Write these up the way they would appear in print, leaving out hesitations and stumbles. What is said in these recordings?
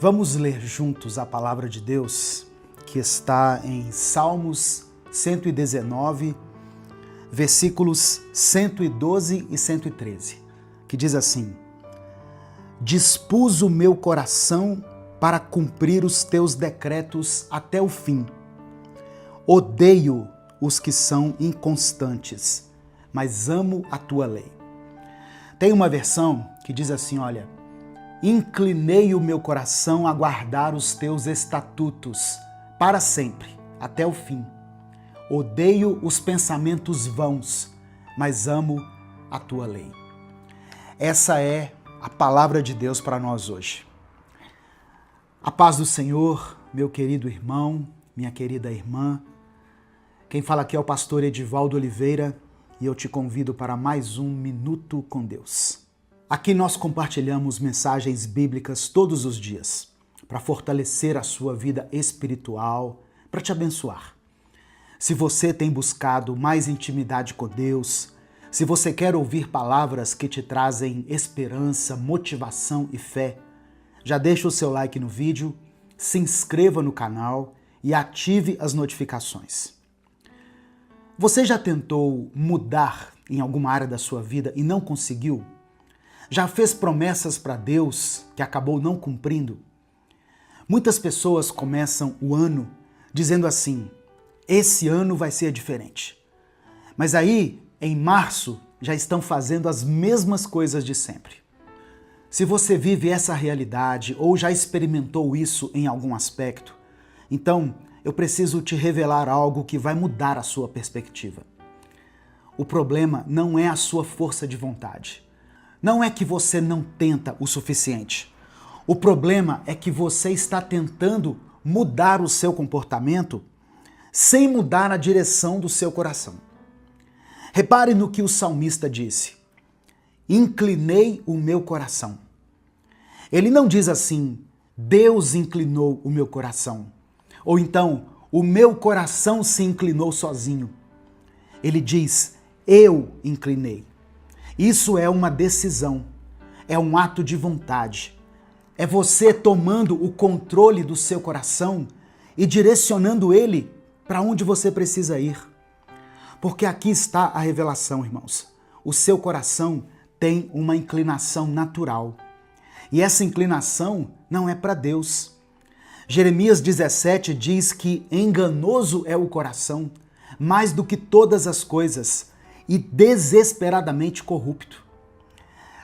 Vamos ler juntos a palavra de Deus, que está em Salmos 119, versículos 112 e 113, que diz assim: Dispus o meu coração para cumprir os teus decretos até o fim. Odeio os que são inconstantes, mas amo a tua lei. Tem uma versão que diz assim, olha: Inclinei o meu coração a guardar os teus estatutos para sempre, até o fim. Odeio os pensamentos vãos, mas amo a tua lei. Essa é a palavra de Deus para nós hoje. A paz do Senhor, meu querido irmão, minha querida irmã. Quem fala aqui é o pastor Edivaldo Oliveira e eu te convido para mais um Minuto com Deus. Aqui nós compartilhamos mensagens bíblicas todos os dias para fortalecer a sua vida espiritual, para te abençoar. Se você tem buscado mais intimidade com Deus, se você quer ouvir palavras que te trazem esperança, motivação e fé, já deixa o seu like no vídeo, se inscreva no canal e ative as notificações. Você já tentou mudar em alguma área da sua vida e não conseguiu? Já fez promessas para Deus que acabou não cumprindo? Muitas pessoas começam o ano dizendo assim: esse ano vai ser diferente. Mas aí, em março, já estão fazendo as mesmas coisas de sempre. Se você vive essa realidade ou já experimentou isso em algum aspecto, então eu preciso te revelar algo que vai mudar a sua perspectiva. O problema não é a sua força de vontade. Não é que você não tenta o suficiente. O problema é que você está tentando mudar o seu comportamento sem mudar a direção do seu coração. Repare no que o salmista disse: Inclinei o meu coração. Ele não diz assim: Deus inclinou o meu coração. Ou então, o meu coração se inclinou sozinho. Ele diz: eu inclinei. Isso é uma decisão, é um ato de vontade. É você tomando o controle do seu coração e direcionando ele para onde você precisa ir. Porque aqui está a revelação, irmãos. O seu coração tem uma inclinação natural. E essa inclinação não é para Deus. Jeremias 17 diz que enganoso é o coração, mais do que todas as coisas, e desesperadamente corrupto.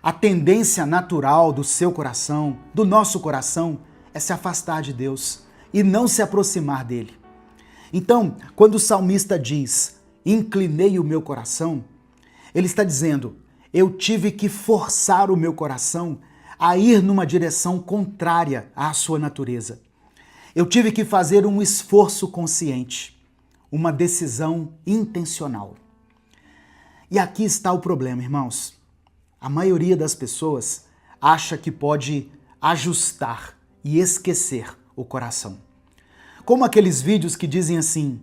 A tendência natural do seu coração, do nosso coração, é se afastar de Deus e não se aproximar dele. Então, quando o salmista diz, inclinei o meu coração, ele está dizendo, eu tive que forçar o meu coração a ir numa direção contrária à sua natureza. Eu tive que fazer um esforço consciente, uma decisão intencional. E aqui está o problema, irmãos. A maioria das pessoas acha que pode ajustar e esquecer o coração. Como aqueles vídeos que dizem assim,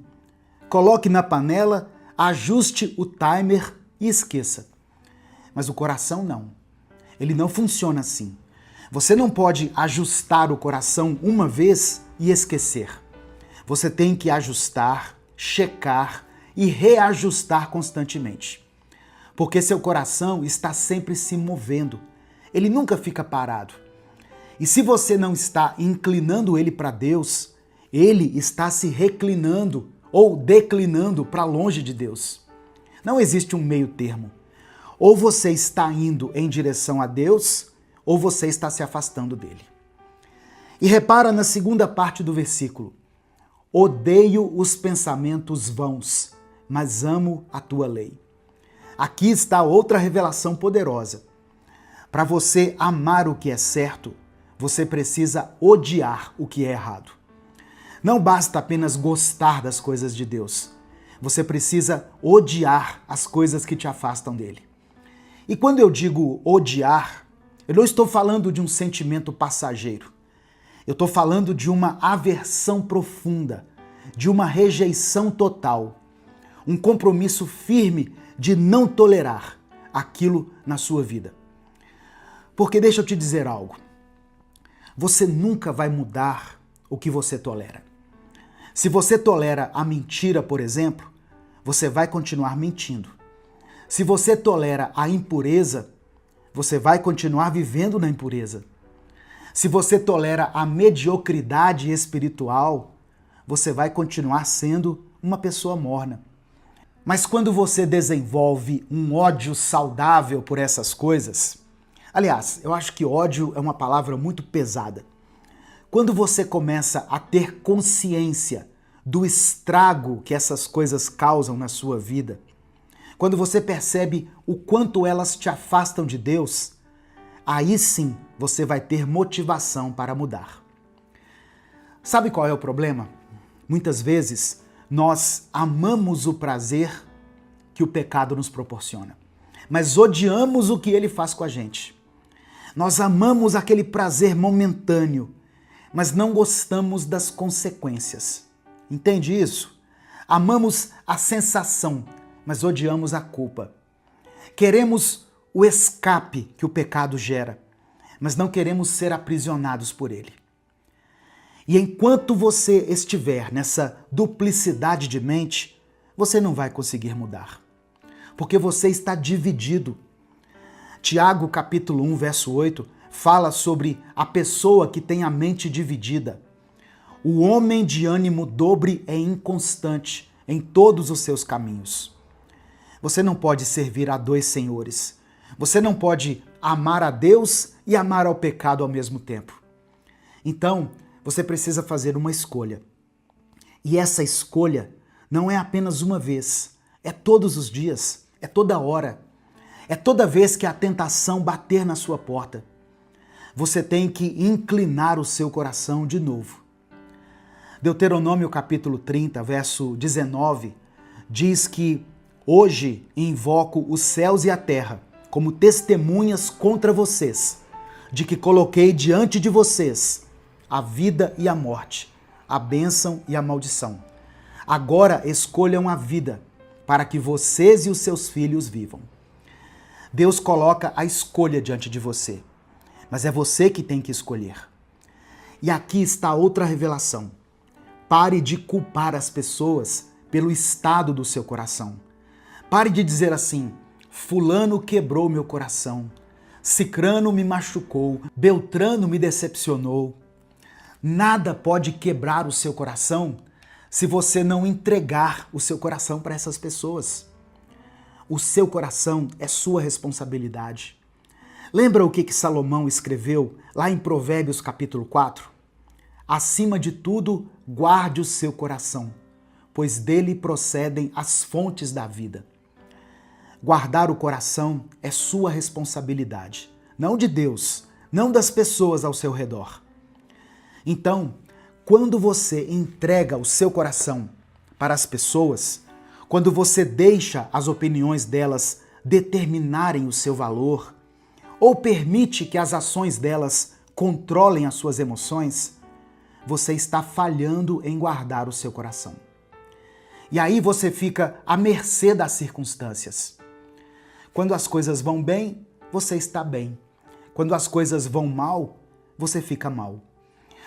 coloque na panela, ajuste o timer e esqueça. Mas o coração não. Ele não funciona assim. Você não pode ajustar o coração uma vez e esquecer. Você tem que ajustar, checar e reajustar constantemente. Porque seu coração está sempre se movendo. Ele nunca fica parado. E se você não está inclinando ele para Deus, ele está se reclinando ou declinando para longe de Deus. Não existe um meio termo. Ou você está indo em direção a Deus, ou você está se afastando dele. E repara na segunda parte do versículo. Odeio os pensamentos vãos, mas amo a tua lei. Aqui está outra revelação poderosa. Para você amar o que é certo, você precisa odiar o que é errado. Não basta apenas gostar das coisas de Deus. Você precisa odiar as coisas que te afastam dele. E quando eu digo odiar, eu não estou falando de um sentimento passageiro. Eu estou falando de uma aversão profunda, de uma rejeição total, um compromisso firme de não tolerar aquilo na sua vida. Porque deixa eu te dizer algo. Você nunca vai mudar o que você tolera. Se você tolera a mentira, por exemplo, você vai continuar mentindo. Se você tolera a impureza, você vai continuar vivendo na impureza. Se você tolera a mediocridade espiritual, você vai continuar sendo uma pessoa morna. Mas quando você desenvolve um ódio saudável por essas coisas, aliás, eu acho que ódio é uma palavra muito pesada. Quando você começa a ter consciência do estrago que essas coisas causam na sua vida, quando você percebe o quanto elas te afastam de Deus, aí sim você vai ter motivação para mudar. Sabe qual é o problema? Muitas vezes nós amamos o prazer que o pecado nos proporciona, mas odiamos o que ele faz com a gente. Nós amamos aquele prazer momentâneo, mas não gostamos das consequências. Entende isso? Amamos a sensação, mas odiamos a culpa. Queremos o escape que o pecado gera, mas não queremos ser aprisionados por ele. E enquanto você estiver nessa duplicidade de mente, você não vai conseguir mudar, porque você está dividido. Tiago, capítulo 1, verso 8, fala sobre a pessoa que tem a mente dividida. O homem de ânimo dobre é inconstante em todos os seus caminhos. Você não pode servir a dois senhores. Você não pode amar a Deus e amar ao pecado ao mesmo tempo. Então, você precisa fazer uma escolha. E essa escolha não é apenas uma vez, é todos os dias, é toda hora. É toda vez que a tentação bater na sua porta. Você tem que inclinar o seu coração de novo. Deuteronômio capítulo 30, verso 19, diz que hoje invoco os céus e a terra como testemunhas contra vocês, de que coloquei diante de vocês a vida e a morte, a bênção e a maldição. Agora escolham a vida, para que vocês e os seus filhos vivam. Deus coloca a escolha diante de você, mas é você que tem que escolher. E aqui está outra revelação. Pare de culpar as pessoas pelo estado do seu coração. Pare de dizer assim: fulano quebrou meu coração, cicrano me machucou, beltrano me decepcionou. Nada pode quebrar o seu coração se você não entregar o seu coração para essas pessoas. O seu coração é sua responsabilidade. Lembra o que Salomão escreveu lá em Provérbios capítulo 4? Acima de tudo, guarde o seu coração, pois dele procedem as fontes da vida. Guardar o coração é sua responsabilidade, não de Deus, não das pessoas ao seu redor. Então, quando você entrega o seu coração para as pessoas, quando você deixa as opiniões delas determinarem o seu valor, ou permite que as ações delas controlem as suas emoções, você está falhando em guardar o seu coração. E aí você fica à mercê das circunstâncias. Quando as coisas vão bem, você está bem. Quando as coisas vão mal, você fica mal.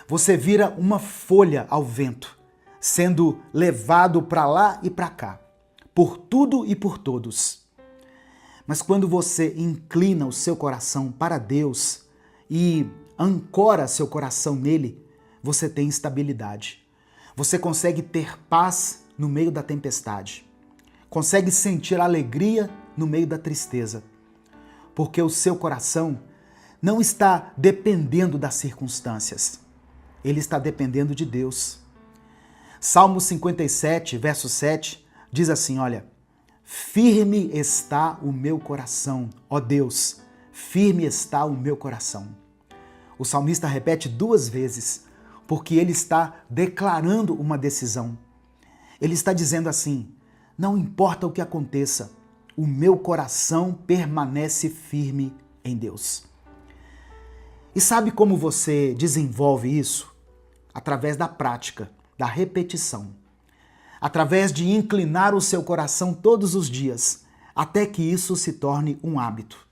Você vira uma folha ao vento, sendo levado para lá e para cá, por tudo e por todos. Mas quando você inclina o seu coração para Deus e ancora seu coração nele, você tem estabilidade. Você consegue ter paz no meio da tempestade. Consegue sentir alegria no meio da tristeza. Porque o seu coração não está dependendo das circunstâncias. Ele está dependendo de Deus. Salmo 57, verso 7, diz assim, olha: firme está o meu coração, ó Deus, firme está o meu coração. O salmista repete 2 vezes, porque ele está declarando uma decisão. Ele está dizendo assim: não importa o que aconteça, o meu coração permanece firme em Deus. E sabe como você desenvolve isso? Através da prática, da repetição. Através de inclinar o seu coração todos os dias, até que isso se torne um hábito.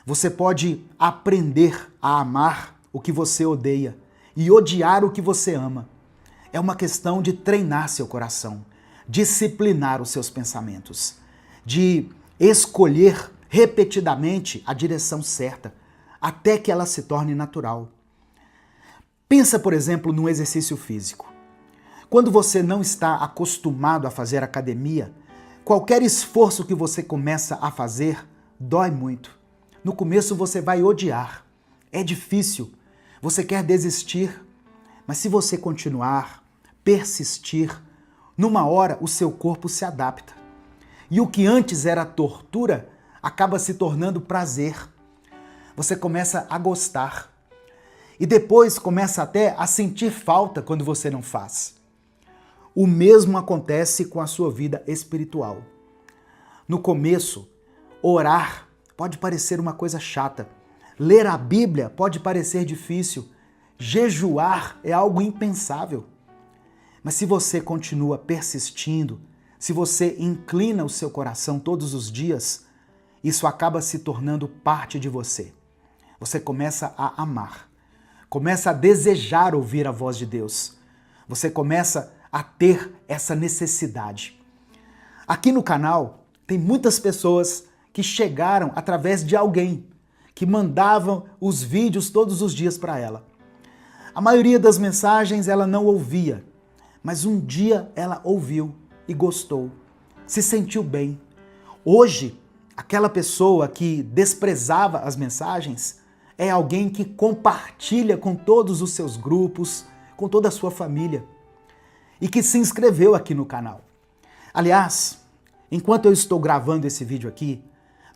Você pode aprender a amar o que você odeia e odiar o que você ama. É uma questão de treinar seu coração, disciplinar os seus pensamentos, de escolher repetidamente a direção certa, até que ela se torne natural. Pensa, por exemplo, num exercício físico. Quando você não está acostumado a fazer academia, qualquer esforço que você começa a fazer dói muito. No começo você vai odiar. É difícil. Você quer desistir. Mas se você continuar, persistir, numa hora o seu corpo se adapta. E o que antes era tortura acaba se tornando prazer. Você começa a gostar. E depois começa até a sentir falta quando você não faz. O mesmo acontece com a sua vida espiritual. No começo, orar pode parecer uma coisa chata. Ler a Bíblia pode parecer difícil. Jejuar é algo impensável. Mas se você continua persistindo, se você inclina o seu coração todos os dias, isso acaba se tornando parte de você. Você começa a amar, começa a desejar ouvir a voz de Deus. Você começa a ter essa necessidade. Aqui no canal tem muitas pessoas que chegaram através de alguém que mandavam os vídeos todos os dias para ela. A maioria das mensagens ela não ouvia, mas um dia ela ouviu e gostou, se sentiu bem. Hoje, aquela pessoa que desprezava as mensagens é alguém que compartilha com todos os seus grupos, com toda a sua família e que se inscreveu aqui no canal. Aliás, enquanto eu estou gravando esse vídeo aqui,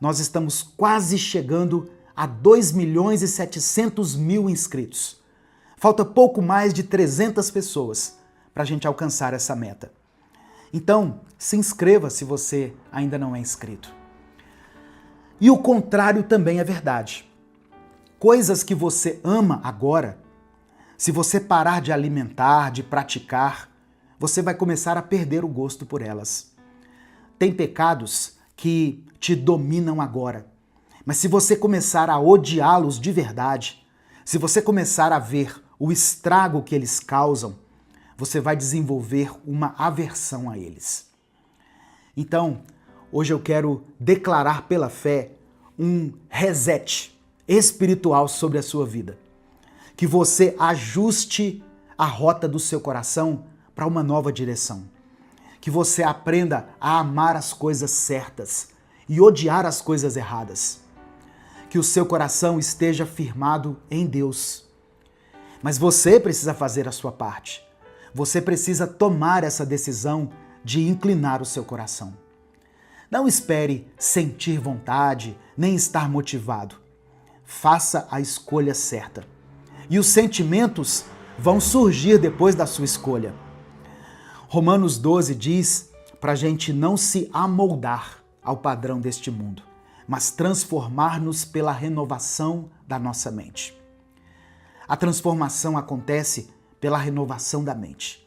nós estamos quase chegando a 2.700.000 inscritos. Falta pouco mais de 300 pessoas para a gente alcançar essa meta. Então, se inscreva se você ainda não é inscrito. E o contrário também é verdade. Coisas que você ama agora, se você parar de alimentar, de praticar, você vai começar a perder o gosto por elas. Tem pecados que te dominam agora, mas se você começar a odiá-los de verdade, se você começar a ver o estrago que eles causam, você vai desenvolver uma aversão a eles. Então, hoje eu quero declarar pela fé um reset espiritual sobre a sua vida. Que você ajuste a rota do seu coração para uma nova direção. Que você aprenda a amar as coisas certas e odiar as coisas erradas. Que o seu coração esteja firmado em Deus. Mas você precisa fazer a sua parte. Você precisa tomar essa decisão de inclinar o seu coração. Não espere sentir vontade, nem estar motivado. Faça a escolha certa. E os sentimentos vão surgir depois da sua escolha. Romanos 12 diz para a gente não se amoldar ao padrão deste mundo, mas transformar-nos pela renovação da nossa mente. A transformação acontece pela renovação da mente.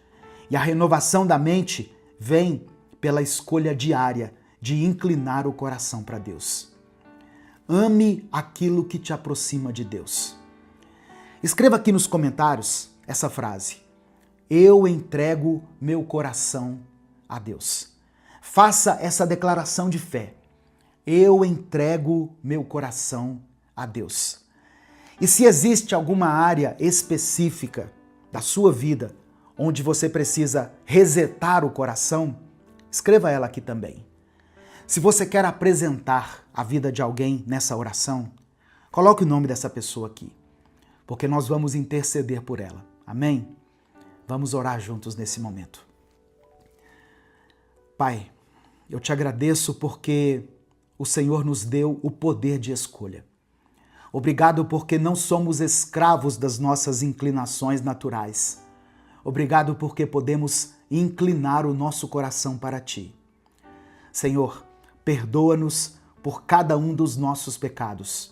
E a renovação da mente vem pela escolha diária de inclinar o coração para Deus. Ame aquilo que te aproxima de Deus. Escreva aqui nos comentários essa frase: eu entrego meu coração a Deus. Faça essa declaração de fé. Eu entrego meu coração a Deus. E se existe alguma área específica da sua vida onde você precisa resetar o coração, escreva ela aqui também. Se você quer apresentar a vida de alguém nessa oração, coloque o nome dessa pessoa aqui, porque nós vamos interceder por ela. Amém? Vamos orar juntos nesse momento. Pai, eu te agradeço porque o Senhor nos deu o poder de escolha. Obrigado porque não somos escravos das nossas inclinações naturais. Obrigado porque podemos inclinar o nosso coração para Ti. Senhor, perdoa-nos por cada um dos nossos pecados.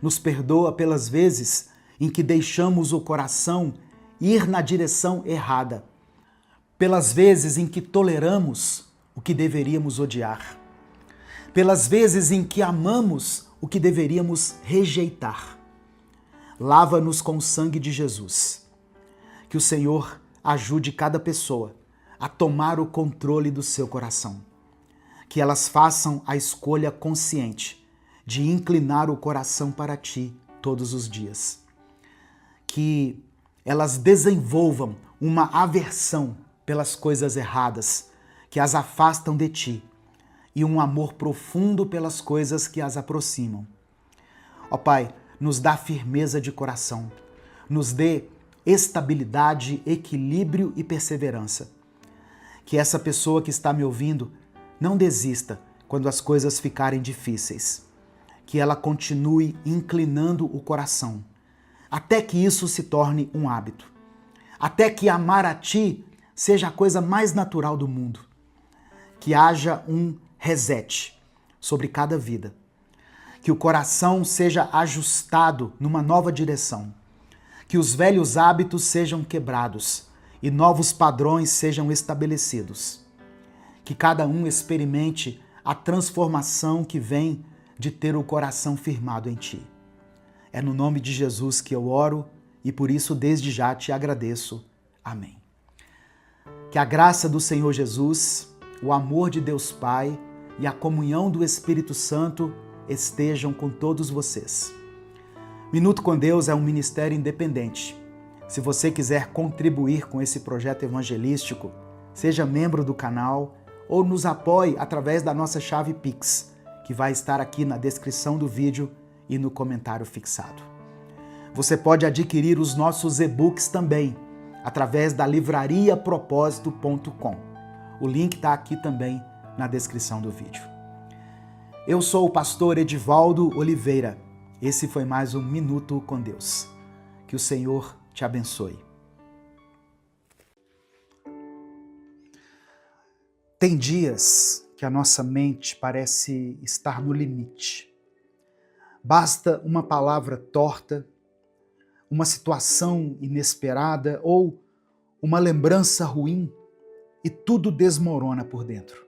Nos perdoa pelas vezes em que deixamos o coração ir na direção errada, pelas vezes em que toleramos o que deveríamos odiar, pelas vezes em que amamos o que deveríamos rejeitar. Lava-nos com o sangue de Jesus. Que o Senhor ajude cada pessoa a tomar o controle do seu coração. Que elas façam a escolha consciente de inclinar o coração para Ti todos os dias. Que elas desenvolvam uma aversão pelas coisas erradas que as afastam de Ti e um amor profundo pelas coisas que as aproximam. Ó Pai, nos dá firmeza de coração, nos dê estabilidade, equilíbrio e perseverança. Que essa pessoa que está me ouvindo não desista quando as coisas ficarem difíceis. Que ela continue inclinando o coração, até que isso se torne um hábito. Até que amar a Ti seja a coisa mais natural do mundo. Que haja um reset sobre cada vida. Que o coração seja ajustado numa nova direção. Que os velhos hábitos sejam quebrados e novos padrões sejam estabelecidos. Que cada um experimente a transformação que vem de ter o coração firmado em Ti. É no nome de Jesus que eu oro e por isso desde já te agradeço. Amém. Que a graça do Senhor Jesus, o amor de Deus Pai e a comunhão do Espírito Santo estejam com todos vocês. Minuto com Deus é um ministério independente. Se você quiser contribuir com esse projeto evangelístico, seja membro do canal ou nos apoie através da nossa chave Pix, que vai estar aqui na descrição do vídeo e no comentário fixado. Você pode adquirir os nossos e-books também, através da livrariapropósito.com. O link está aqui também na descrição do vídeo. Eu sou o pastor Edivaldo Oliveira. Esse foi mais um Minuto com Deus. Que o Senhor te abençoe. Tem dias que a nossa mente parece estar no limite. Basta uma palavra torta, uma situação inesperada ou uma lembrança ruim e tudo desmorona por dentro.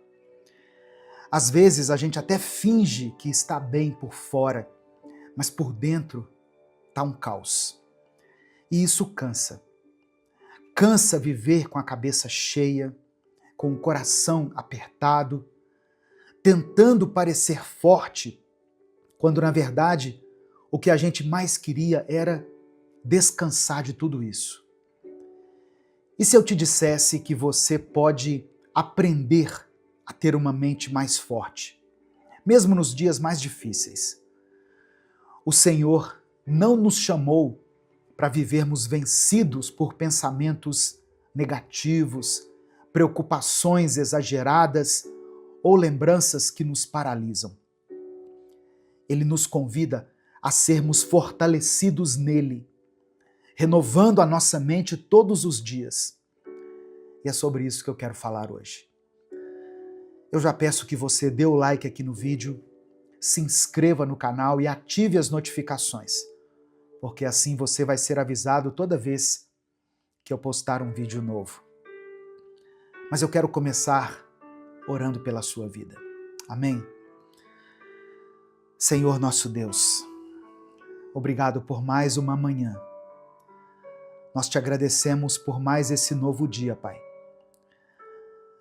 Às vezes a gente até finge que está bem por fora, mas por dentro está um caos. E isso cansa. Cansa viver com a cabeça cheia, com o coração apertado, tentando parecer forte, quando na verdade o que a gente mais queria era descansar de tudo isso. E se eu te dissesse que você pode aprender a ter uma mente mais forte, mesmo nos dias mais difíceis? O Senhor não nos chamou para vivermos vencidos por pensamentos negativos, preocupações exageradas ou lembranças que nos paralisam. Ele nos convida a sermos fortalecidos nele, renovando a nossa mente todos os dias. E é sobre isso que eu quero falar hoje. Eu já peço que você dê o like aqui no vídeo, se inscreva no canal e ative as notificações, porque assim você vai ser avisado toda vez que eu postar um vídeo novo. Mas eu quero começar orando pela sua vida. Amém? Senhor nosso Deus, obrigado por mais uma manhã. Nós te agradecemos por mais esse novo dia, Pai.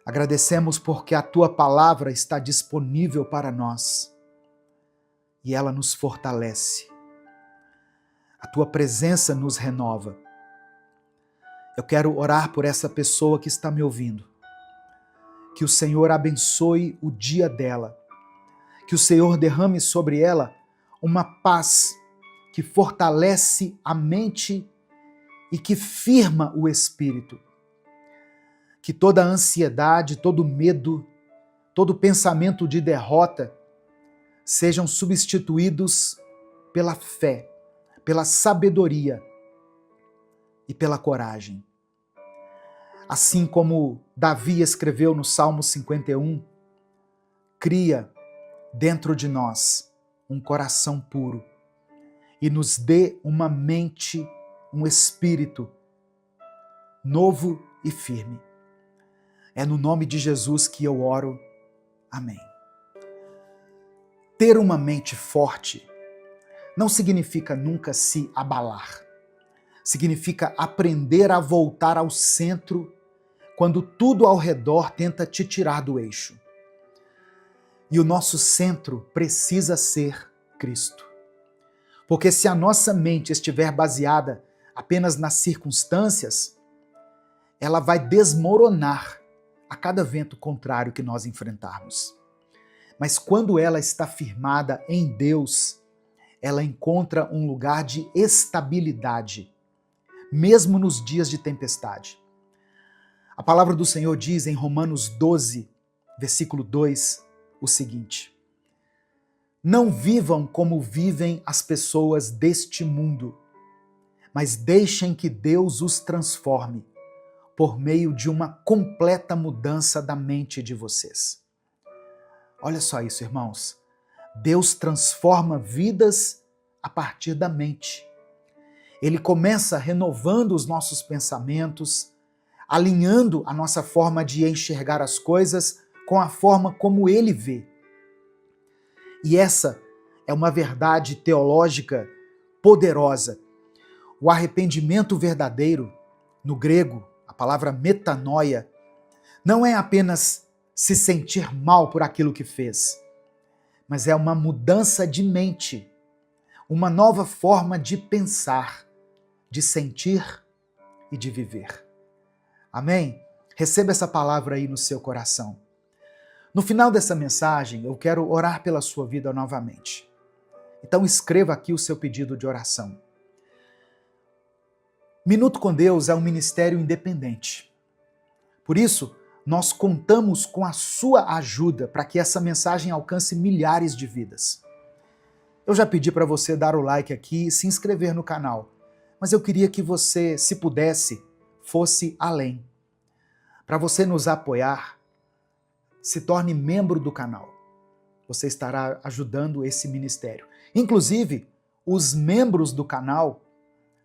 Agradecemos porque a Tua palavra está disponível para nós e ela nos fortalece. A Tua presença nos renova. Eu quero orar por essa pessoa que está me ouvindo. Que o Senhor abençoe o dia dela. Que o Senhor derrame sobre ela uma paz que fortalece a mente e que firma o espírito. Que toda ansiedade, todo medo, todo pensamento de derrota sejam substituídos pela fé, pela sabedoria e pela coragem. Assim como Davi escreveu no Salmo 51, cria dentro de nós um coração puro e nos dê uma mente, um espírito novo e firme. É no nome de Jesus que eu oro. Amém. Ter uma mente forte não significa nunca se abalar. Significa aprender a voltar ao centro quando tudo ao redor tenta te tirar do eixo. E o nosso centro precisa ser Cristo. Porque se a nossa mente estiver baseada apenas nas circunstâncias, ela vai desmoronar a cada vento contrário que nós enfrentarmos. Mas quando ela está firmada em Deus, ela encontra um lugar de estabilidade, mesmo nos dias de tempestade. A palavra do Senhor diz em Romanos 12, versículo 2, o seguinte: não vivam como vivem as pessoas deste mundo, mas deixem que Deus os transforme por meio de uma completa mudança da mente de vocês. Olha só isso, irmãos. Deus transforma vidas a partir da mente. Ele começa renovando os nossos pensamentos, alinhando a nossa forma de enxergar as coisas com a forma como Ele vê. E essa é uma verdade teológica poderosa. O arrependimento verdadeiro, no grego, a palavra metanoia, não é apenas se sentir mal por aquilo que fez, mas é uma mudança de mente, uma nova forma de pensar, de sentir e de viver. Amém? Receba essa palavra aí no seu coração. No final dessa mensagem, eu quero orar pela sua vida novamente. Então escreva aqui o seu pedido de oração. Minuto com Deus é um ministério independente. Por isso, nós contamos com a sua ajuda para que essa mensagem alcance milhares de vidas. Eu já pedi para você dar o like aqui e se inscrever no canal, mas eu queria que você, se pudesse, fosse além. Para você nos apoiar, se torne membro do canal. Você estará ajudando esse ministério. Inclusive, os membros do canal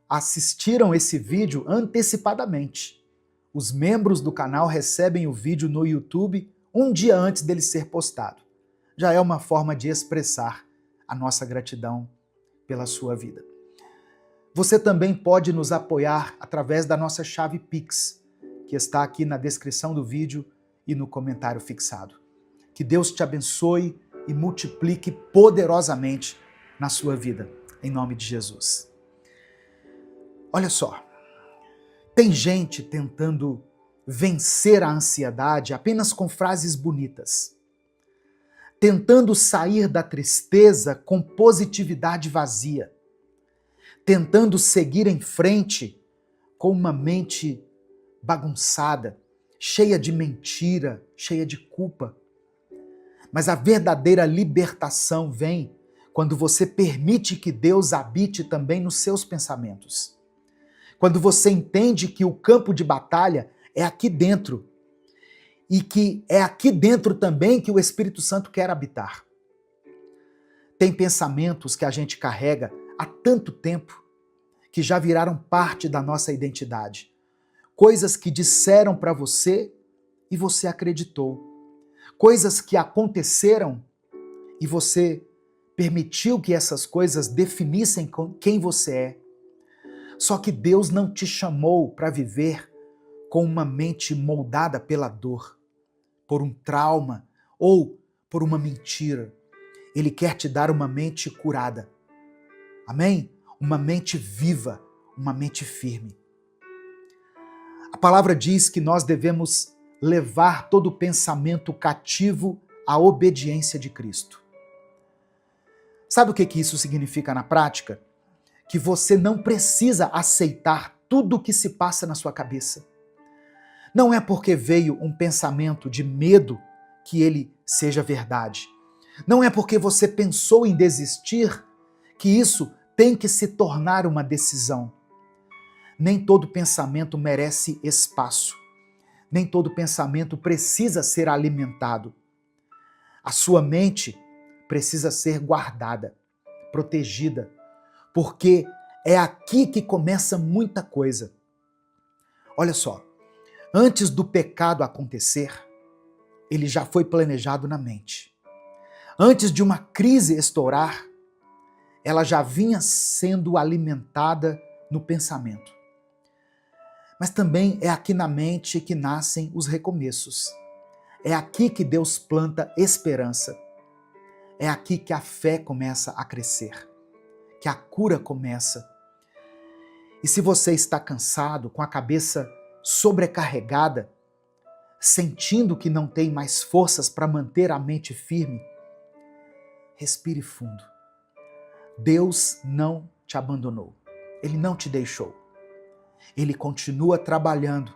assistiram esse vídeo antecipadamente. Os membros do canal recebem o vídeo no YouTube um dia antes dele ser postado. Já é uma forma de expressar a nossa gratidão pela sua vida. Você também pode nos apoiar através da nossa chave Pix, que está aqui na descrição do vídeo e no comentário fixado. Que Deus te abençoe e multiplique poderosamente na sua vida, em nome de Jesus. Olha só, tem gente tentando vencer a ansiedade apenas com frases bonitas, tentando sair da tristeza com positividade vazia, tentando seguir em frente com uma mente bagunçada, cheia de mentira, cheia de culpa. Mas a verdadeira libertação vem quando você permite que Deus habite também nos seus pensamentos. Quando você entende que o campo de batalha é aqui dentro e que é aqui dentro também que o Espírito Santo quer habitar. Tem pensamentos que a gente carrega há tanto tempo que já viraram parte da nossa identidade. Coisas que disseram para você e você acreditou. Coisas que aconteceram e você permitiu que essas coisas definissem quem você é. Só que Deus não te chamou para viver com uma mente moldada pela dor, por um trauma ou por uma mentira. Ele quer te dar uma mente curada. Amém? Uma mente viva, uma mente firme. A palavra diz que nós devemos levar todo pensamento cativo à obediência de Cristo. Sabe o que isso significa na prática? Que você não precisa aceitar tudo o que se passa na sua cabeça. Não é porque veio um pensamento de medo que ele seja verdade. Não é porque você pensou em desistir que isso tem que se tornar uma decisão. Nem todo pensamento merece espaço. Nem todo pensamento precisa ser alimentado. A sua mente precisa ser guardada, protegida, porque é aqui que começa muita coisa. Olha só, antes do pecado acontecer, ele já foi planejado na mente. Antes de uma crise estourar, ela já vinha sendo alimentada no pensamento. Mas também é aqui na mente que nascem os recomeços. É aqui que Deus planta esperança. É aqui que a fé começa a crescer, que a cura começa. E se você está cansado, com a cabeça sobrecarregada, sentindo que não tem mais forças para manter a mente firme, respire fundo. Deus não te abandonou. Ele não te deixou. Ele continua trabalhando,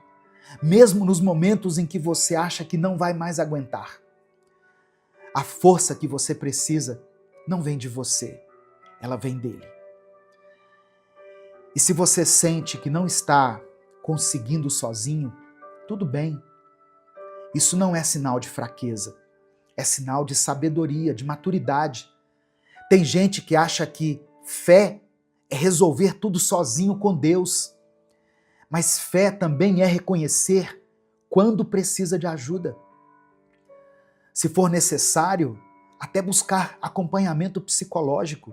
mesmo nos momentos em que você acha que não vai mais aguentar. A força que você precisa não vem de você, ela vem dele. E se você sente que não está conseguindo sozinho, tudo bem. Isso não é sinal de fraqueza, é sinal de sabedoria, de maturidade. Tem gente que acha que fé é resolver tudo sozinho com Deus. Mas fé também é reconhecer quando precisa de ajuda. Se for necessário, até buscar acompanhamento psicológico,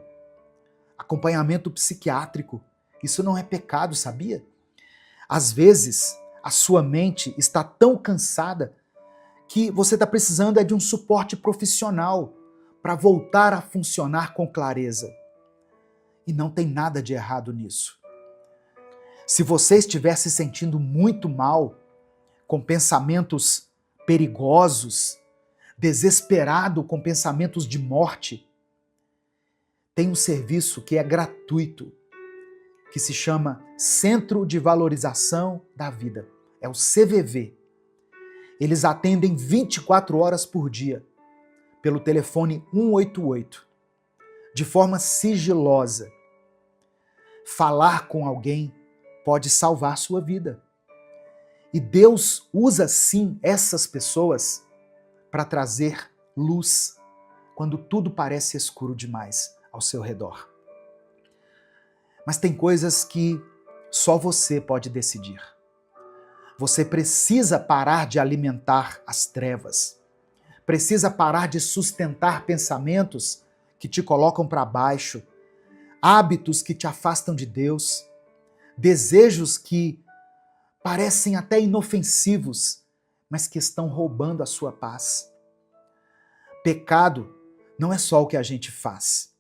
acompanhamento psiquiátrico. Isso não é pecado, sabia? Às vezes, a sua mente está tão cansada que você está precisando de um suporte profissional para voltar a funcionar com clareza. E não tem nada de errado nisso. Se você estiver se sentindo muito mal, com pensamentos perigosos, desesperado com pensamentos de morte, tem um serviço que é gratuito, que se chama Centro de Valorização da Vida. É o CVV. Eles atendem 24 horas por dia, pelo telefone 188, de forma sigilosa. Falar com alguém pode salvar sua vida. E Deus usa sim essas pessoas para trazer luz quando tudo parece escuro demais ao seu redor. Mas tem coisas que só você pode decidir. Você precisa parar de alimentar as trevas. Precisa parar de sustentar pensamentos que te colocam para baixo, hábitos que te afastam de Deus, desejos que parecem até inofensivos, mas que estão roubando a sua paz. Pecado não é só o que a gente faz,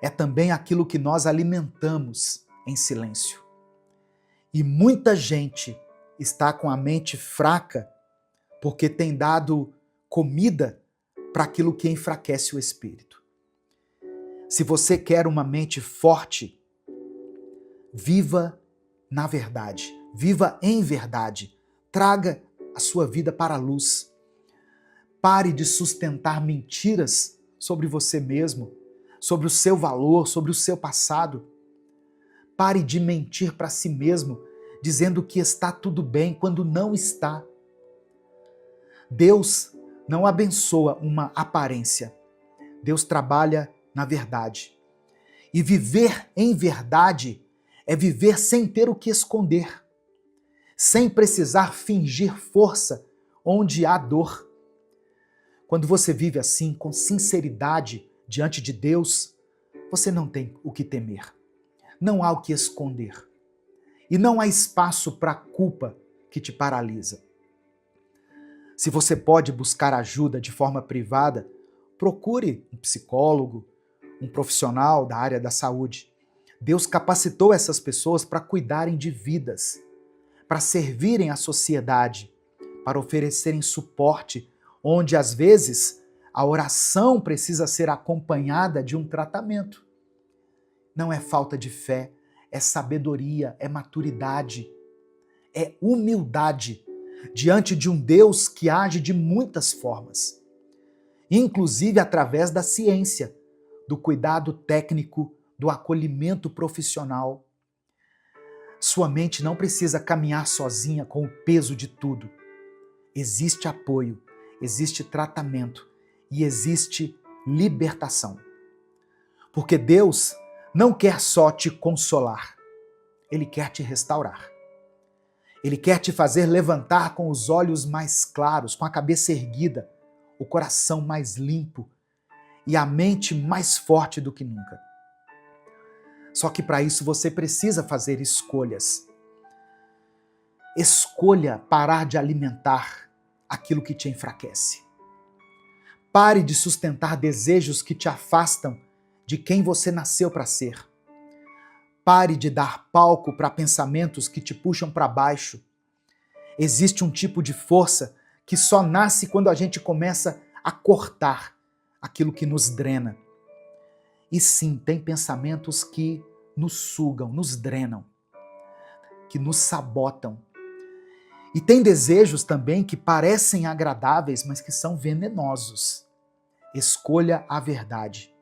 é também aquilo que nós alimentamos em silêncio. E muita gente está com a mente fraca porque tem dado comida para aquilo que enfraquece o espírito. Se você quer uma mente forte, viva na verdade, viva em verdade, traga a sua vida para a luz. Pare de sustentar mentiras sobre você mesmo, sobre o seu valor, sobre o seu passado. Pare de mentir para si mesmo, dizendo que está tudo bem quando não está. Deus não abençoa uma aparência. Deus trabalha na verdade. E viver em verdade é viver sem ter o que esconder, sem precisar fingir força onde há dor. Quando você vive assim, com sinceridade diante de Deus, você não tem o que temer. Não há o que esconder. E não há espaço para a culpa que te paralisa. Se você pode buscar ajuda de forma privada, procure um psicólogo, um profissional da área da saúde. Deus capacitou essas pessoas para cuidarem de vidas, para servirem à sociedade, para oferecerem suporte, onde às vezes a oração precisa ser acompanhada de um tratamento. Não é falta de fé, é sabedoria, é maturidade, é humildade diante de um Deus que age de muitas formas, inclusive através da ciência, do cuidado técnico, do acolhimento profissional. Sua mente não precisa caminhar sozinha com o peso de tudo. Existe apoio, existe tratamento e existe libertação. Porque Deus não quer só te consolar, Ele quer te restaurar. Ele quer te fazer levantar com os olhos mais claros, com a cabeça erguida, o coração mais limpo e a mente mais forte do que nunca. Só que para isso você precisa fazer escolhas. Escolha parar de alimentar aquilo que te enfraquece. Pare de sustentar desejos que te afastam de quem você nasceu para ser. Pare de dar palco para pensamentos que te puxam para baixo. Existe um tipo de força que só nasce quando a gente começa a cortar aquilo que nos drena. E sim, tem pensamentos que nos sugam, nos drenam, que nos sabotam. E tem desejos também que parecem agradáveis, mas que são venenosos. Escolha a verdade,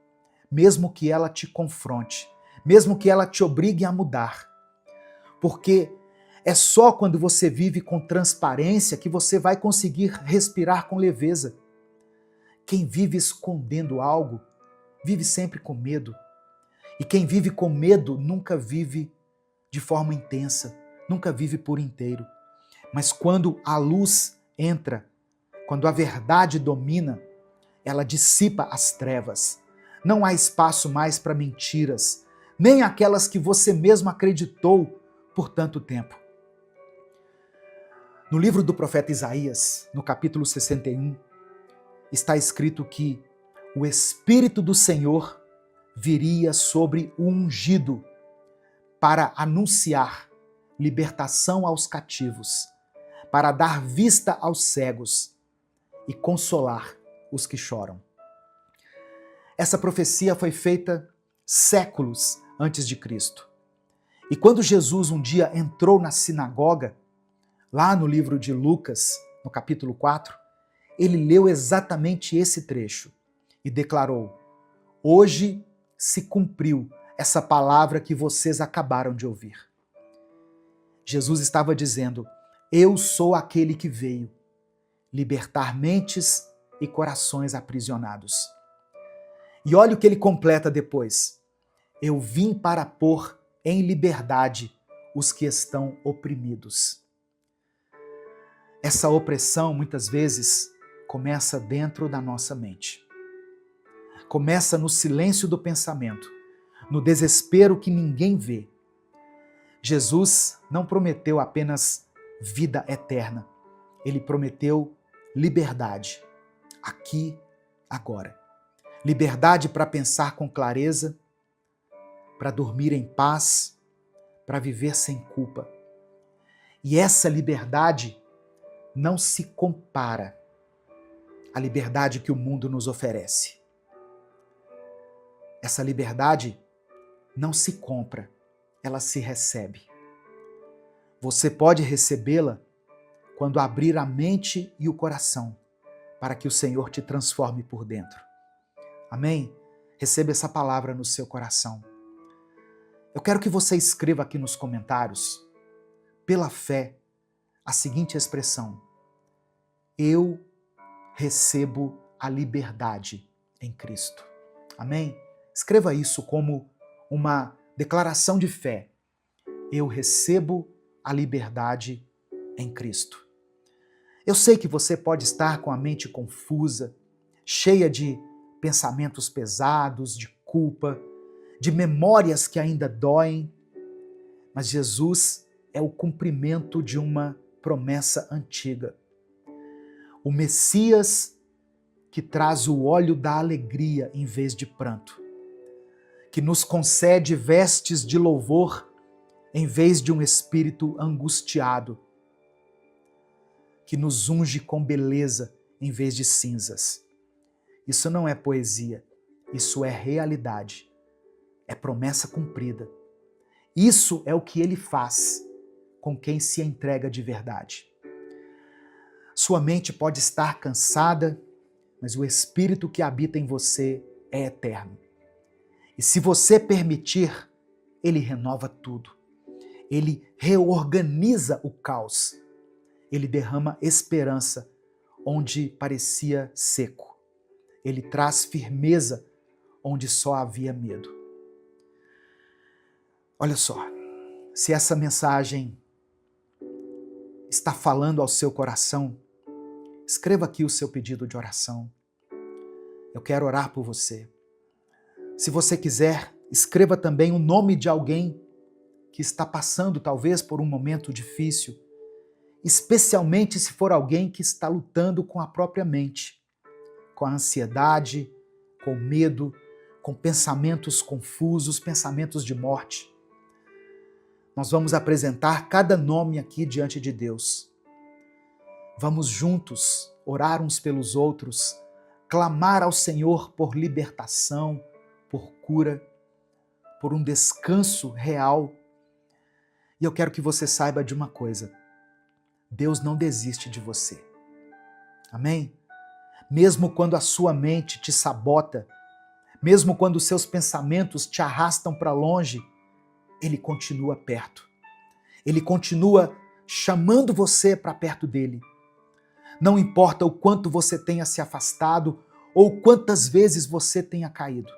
mesmo que ela te confronte, mesmo que ela te obrigue a mudar. Porque é só quando você vive com transparência que você vai conseguir respirar com leveza. Quem vive escondendo algo, vive sempre com medo. E quem vive com medo nunca vive de forma intensa, nunca vive por inteiro. Mas quando a luz entra, quando a verdade domina, ela dissipa as trevas. Não há espaço mais para mentiras, nem aquelas que você mesmo acreditou por tanto tempo. No livro do profeta Isaías, no capítulo 61, está escrito que o Espírito do Senhor viria sobre o ungido para anunciar libertação aos cativos, para dar vista aos cegos e consolar os que choram. Essa profecia foi feita séculos antes de Cristo. E quando Jesus um dia entrou na sinagoga, lá no livro de Lucas, no capítulo 4, ele leu exatamente esse trecho e declarou: hoje se cumpriu essa palavra que vocês acabaram de ouvir. Jesus estava dizendo: eu sou aquele que veio libertar mentes e corações aprisionados. E olha o que ele completa depois: eu vim para pôr em liberdade os que estão oprimidos. Essa opressão, muitas vezes, começa dentro da nossa mente. Começa no silêncio do pensamento, no desespero que ninguém vê. Jesus não prometeu apenas vida eterna. Ele prometeu liberdade, aqui, agora. Liberdade para pensar com clareza, para dormir em paz, para viver sem culpa. E essa liberdade não se compara à liberdade que o mundo nos oferece. Essa liberdade não se compra, ela se recebe. Você pode recebê-la quando abrir a mente e o coração para que o Senhor te transforme por dentro. Amém? Receba essa palavra no seu coração. Eu quero que você escreva aqui nos comentários, pela fé, a seguinte expressão: eu recebo a liberdade em Cristo. Amém? Escreva isso como uma declaração de fé. Eu recebo a liberdade em Cristo. Eu sei que você pode estar com a mente confusa, cheia de pensamentos pesados, de culpa, de memórias que ainda doem, mas Jesus é o cumprimento de uma promessa antiga. O Messias que traz o óleo da alegria em vez de pranto, que nos concede vestes de louvor em vez de um espírito angustiado, que nos unge com beleza em vez de cinzas. Isso não é poesia, isso é realidade, é promessa cumprida. Isso é o que ele faz com quem se entrega de verdade. Sua mente pode estar cansada, mas o Espírito que habita em você é eterno. E se você permitir, ele renova tudo. Ele reorganiza o caos. Ele derrama esperança onde parecia seco. Ele traz firmeza onde só havia medo. Olha só, se essa mensagem está falando ao seu coração, escreva aqui o seu pedido de oração. Eu quero orar por você. Se você quiser, Escreva também o nome de alguém que está passando talvez por um momento difícil, especialmente se for alguém que está lutando com a própria mente, com a ansiedade, com o medo, com pensamentos confusos, pensamentos de morte. Nós vamos apresentar cada nome aqui diante de Deus. Vamos juntos orar uns pelos outros, clamar ao Senhor por libertação, por cura, por um descanso real. E eu quero que você saiba de uma coisa: Deus não desiste de você. Amém? Mesmo quando a sua mente te sabota, mesmo quando os seus pensamentos te arrastam para longe, Ele continua perto. Ele continua chamando você para perto dele. Não importa o quanto você tenha se afastado ou quantas vezes você tenha caído,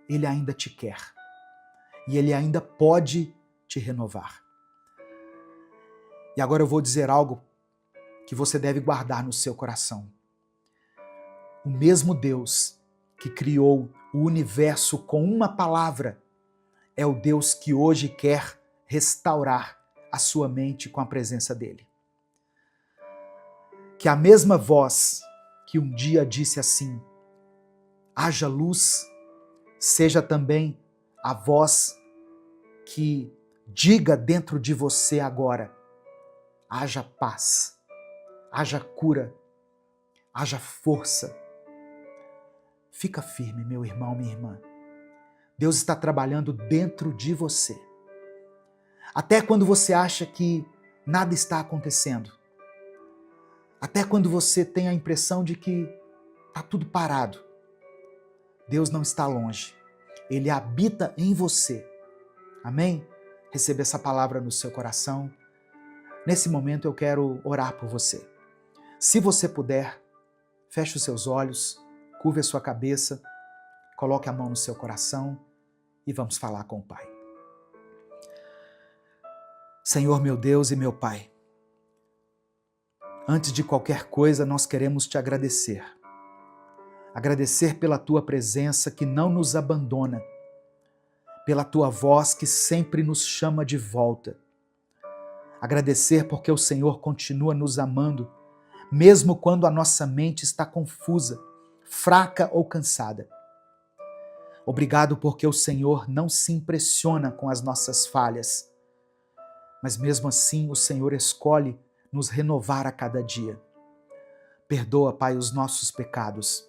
Ele ainda te quer. E Ele ainda pode te renovar. E agora eu vou dizer algo que você deve guardar no seu coração. O mesmo Deus que criou o universo com uma palavra é o Deus que hoje quer restaurar a sua mente com a presença dele. Que a mesma voz que um dia disse assim: haja luz, seja também a voz que diga dentro de você agora: haja paz, haja cura, haja força. Fica firme, meu irmão, minha irmã. Deus está trabalhando dentro de você. Até quando você acha que nada está acontecendo. Até quando você tem a impressão de que está tudo parado. Deus não está longe. Ele habita em você. Amém? Receba essa palavra no seu coração. Nesse momento eu quero orar por você. Se você puder, feche os seus olhos, curve a sua cabeça, coloque a mão no seu coração e vamos falar com o Pai. Senhor, meu Deus e meu Pai, antes de qualquer coisa nós queremos te agradecer. Agradecer pela tua presença que não nos abandona, pela tua voz que sempre nos chama de volta. Agradecer porque o Senhor continua nos amando, mesmo quando a nossa mente está confusa, fraca ou cansada. Obrigado porque o Senhor não se impressiona com as nossas falhas, mas mesmo assim o Senhor escolhe nos renovar a cada dia. Perdoa, Pai, os nossos pecados.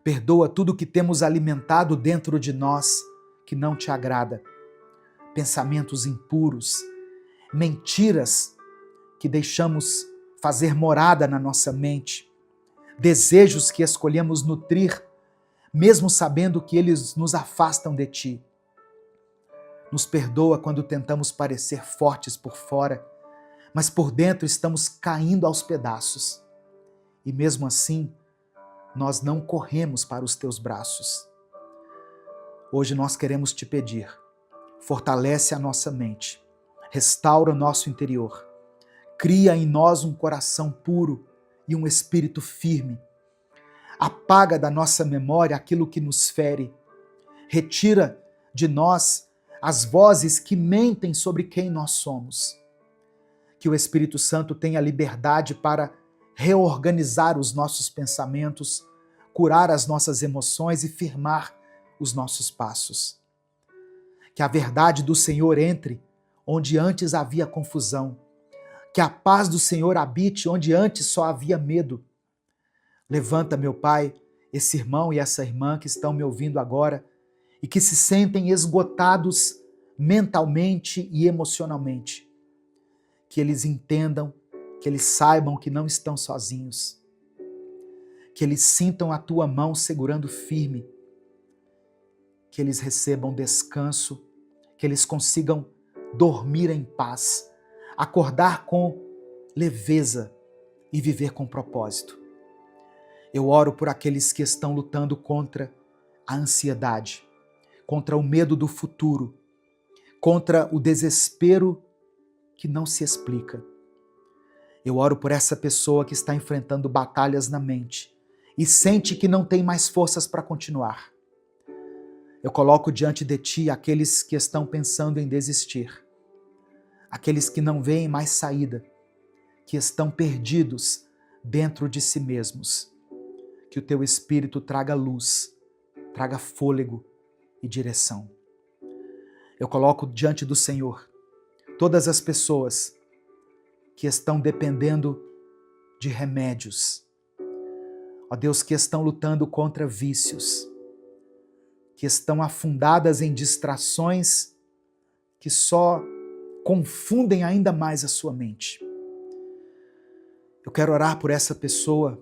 Perdoa tudo que temos alimentado dentro de nós que não te agrada. Pensamentos impuros, mentiras que deixamos fazer morada na nossa mente, desejos que escolhemos nutrir, mesmo sabendo que eles nos afastam de ti. Nos perdoa quando tentamos parecer fortes por fora, mas por dentro estamos caindo aos pedaços. E mesmo assim, nós não corremos para os teus braços. Hoje nós queremos te pedir, fortalece a nossa mente, restaura o nosso interior, cria em nós um coração puro e um espírito firme. Apaga da nossa memória aquilo que nos fere. Retira de nós as vozes que mentem sobre quem nós somos. Que o Espírito Santo tenha liberdade para reorganizar os nossos pensamentos, curar as nossas emoções e firmar os nossos passos. Que a verdade do Senhor entre onde antes havia confusão. Que a paz do Senhor habite onde antes só havia medo. Levanta, meu Pai, esse irmão e essa irmã que estão me ouvindo agora e que se sentem esgotados mentalmente e emocionalmente. Que eles entendam, que eles saibam que não estão sozinhos. Que eles sintam a tua mão segurando firme. Que eles recebam descanso, que eles consigam dormir em paz, acordar com leveza e viver com propósito. Eu oro por aqueles que estão lutando contra a ansiedade, contra o medo do futuro, contra o desespero que não se explica. Eu oro por essa pessoa que está enfrentando batalhas na mente e sente que não tem mais forças para continuar. Eu coloco diante de Ti aqueles que estão pensando em desistir, aqueles que não veem mais saída, que estão perdidos dentro de si mesmos. Que o Teu Espírito traga luz, traga fôlego e direção. Eu coloco diante do Senhor todas as pessoas que estão dependendo de remédios. Ó Deus, que estão lutando contra vícios, que estão afundadas em distrações que só confundem ainda mais a sua mente. Eu quero orar por essa pessoa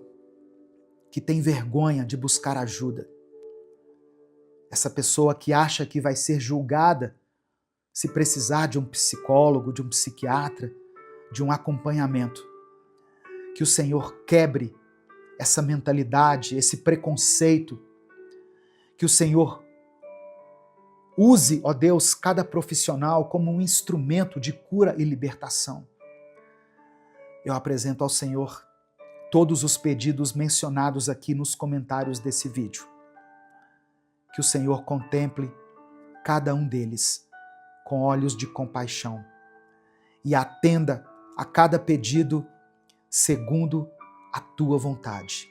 que tem vergonha de buscar ajuda. Essa pessoa que acha que vai ser julgada se precisar de um psicólogo, de um psiquiatra, de um acompanhamento. Que o Senhor quebre essa mentalidade, esse preconceito. Que o Senhor use, ó Deus, cada profissional como um instrumento de cura e libertação. Eu apresento ao Senhor todos os pedidos mencionados aqui nos comentários desse vídeo. Que o Senhor contemple cada um deles com olhos de compaixão e atenda a cada pedido segundo a Tua vontade.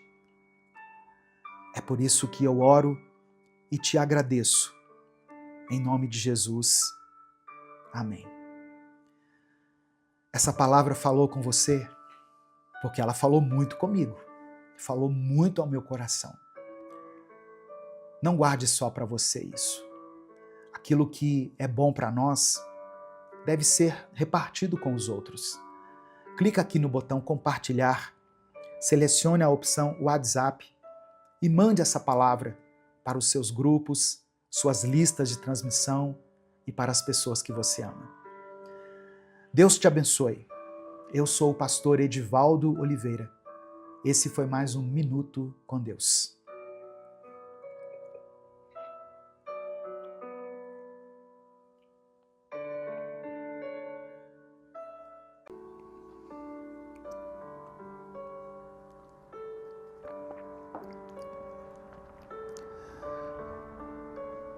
É por isso que eu oro e te agradeço. Em nome de Jesus. Amém. Essa palavra falou com você porque ela falou muito comigo, falou muito ao meu coração. Não guarde só para você isso. Aquilo que é bom para nós deve ser repartido com os outros. Clica aqui no botão compartilhar, selecione a opção WhatsApp e mande essa palavra para os seus grupos, suas listas de transmissão e para as pessoas que você ama. Deus te abençoe. Eu sou o pastor Edivaldo Oliveira. Esse foi mais um Minuto com Deus.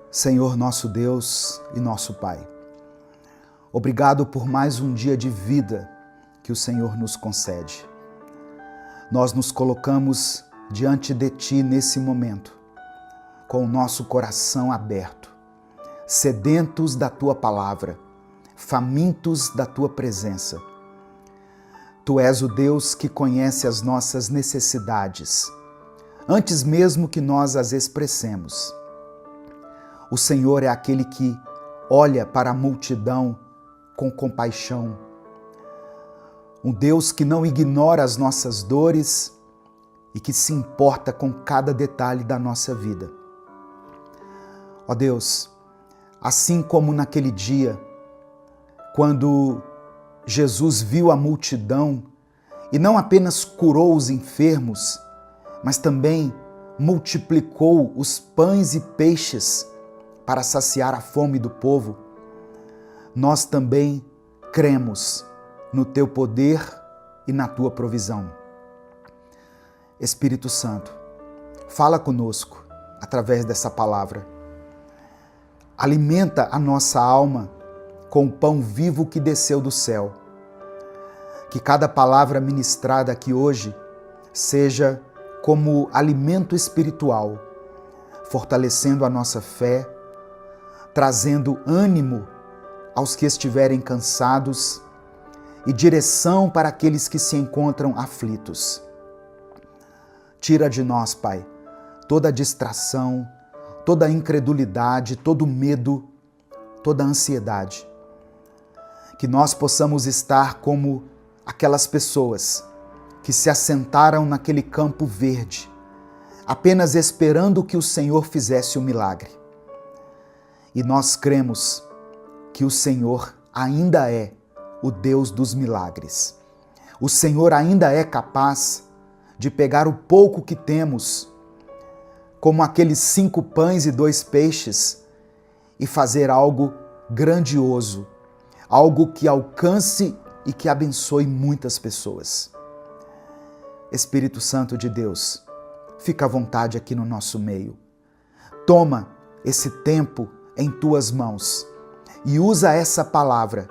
Senhor nosso Deus e nosso Pai, obrigado por mais um dia de vida que o Senhor nos concede. Nós nos colocamos diante de Ti nesse momento, com o nosso coração aberto, sedentos da Tua palavra, famintos da Tua presença. Tu és o Deus que conhece as nossas necessidades, antes mesmo que nós as expressemos. O Senhor é aquele que olha para a multidão com compaixão. Um Deus que não ignora as nossas dores e que se importa com cada detalhe da nossa vida. Ó Deus, assim como naquele dia, quando Jesus viu a multidão e não apenas curou os enfermos, mas também multiplicou os pães e peixes para saciar a fome do povo, nós também cremos no Teu poder e na Tua provisão. Espírito Santo, fala conosco através dessa palavra. Alimenta a nossa alma com o pão vivo que desceu do céu. Que cada palavra ministrada aqui hoje seja como alimento espiritual, fortalecendo a nossa fé, trazendo ânimo aos que estiverem cansados e direção para aqueles que se encontram aflitos. Tira de nós, Pai, toda distração, toda incredulidade, todo medo, toda ansiedade. Que nós possamos estar como aquelas pessoas que se assentaram naquele campo verde, apenas esperando que o Senhor fizesse o milagre. E nós cremos que o Senhor ainda é o Deus dos milagres. O Senhor ainda é capaz de pegar o pouco que temos, como aqueles 5 pães e 2 peixes, e fazer algo grandioso, algo que alcance e que abençoe muitas pessoas. Espírito Santo de Deus, fica à vontade aqui no nosso meio. Toma esse tempo em tuas mãos e usa essa palavra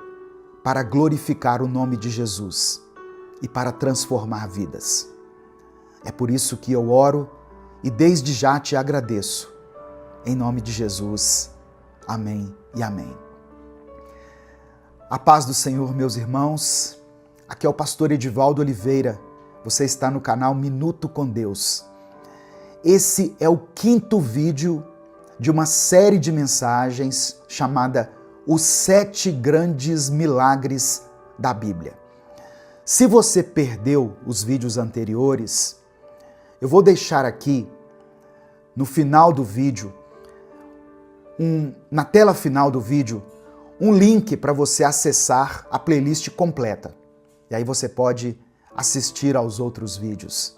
para glorificar o nome de Jesus e para transformar vidas. É por isso que eu oro e desde já te agradeço. Em nome de Jesus. Amém e amém. A paz do Senhor, meus irmãos. Aqui é o pastor Edivaldo Oliveira. Você está no canal Minuto com Deus. Esse é o 5º vídeo de uma série de mensagens chamada Os 7 Grandes Milagres da Bíblia. Se você perdeu os vídeos anteriores, eu vou deixar aqui no final do vídeo, na tela final do vídeo, um link para você acessar a playlist completa. E aí você pode assistir aos outros vídeos.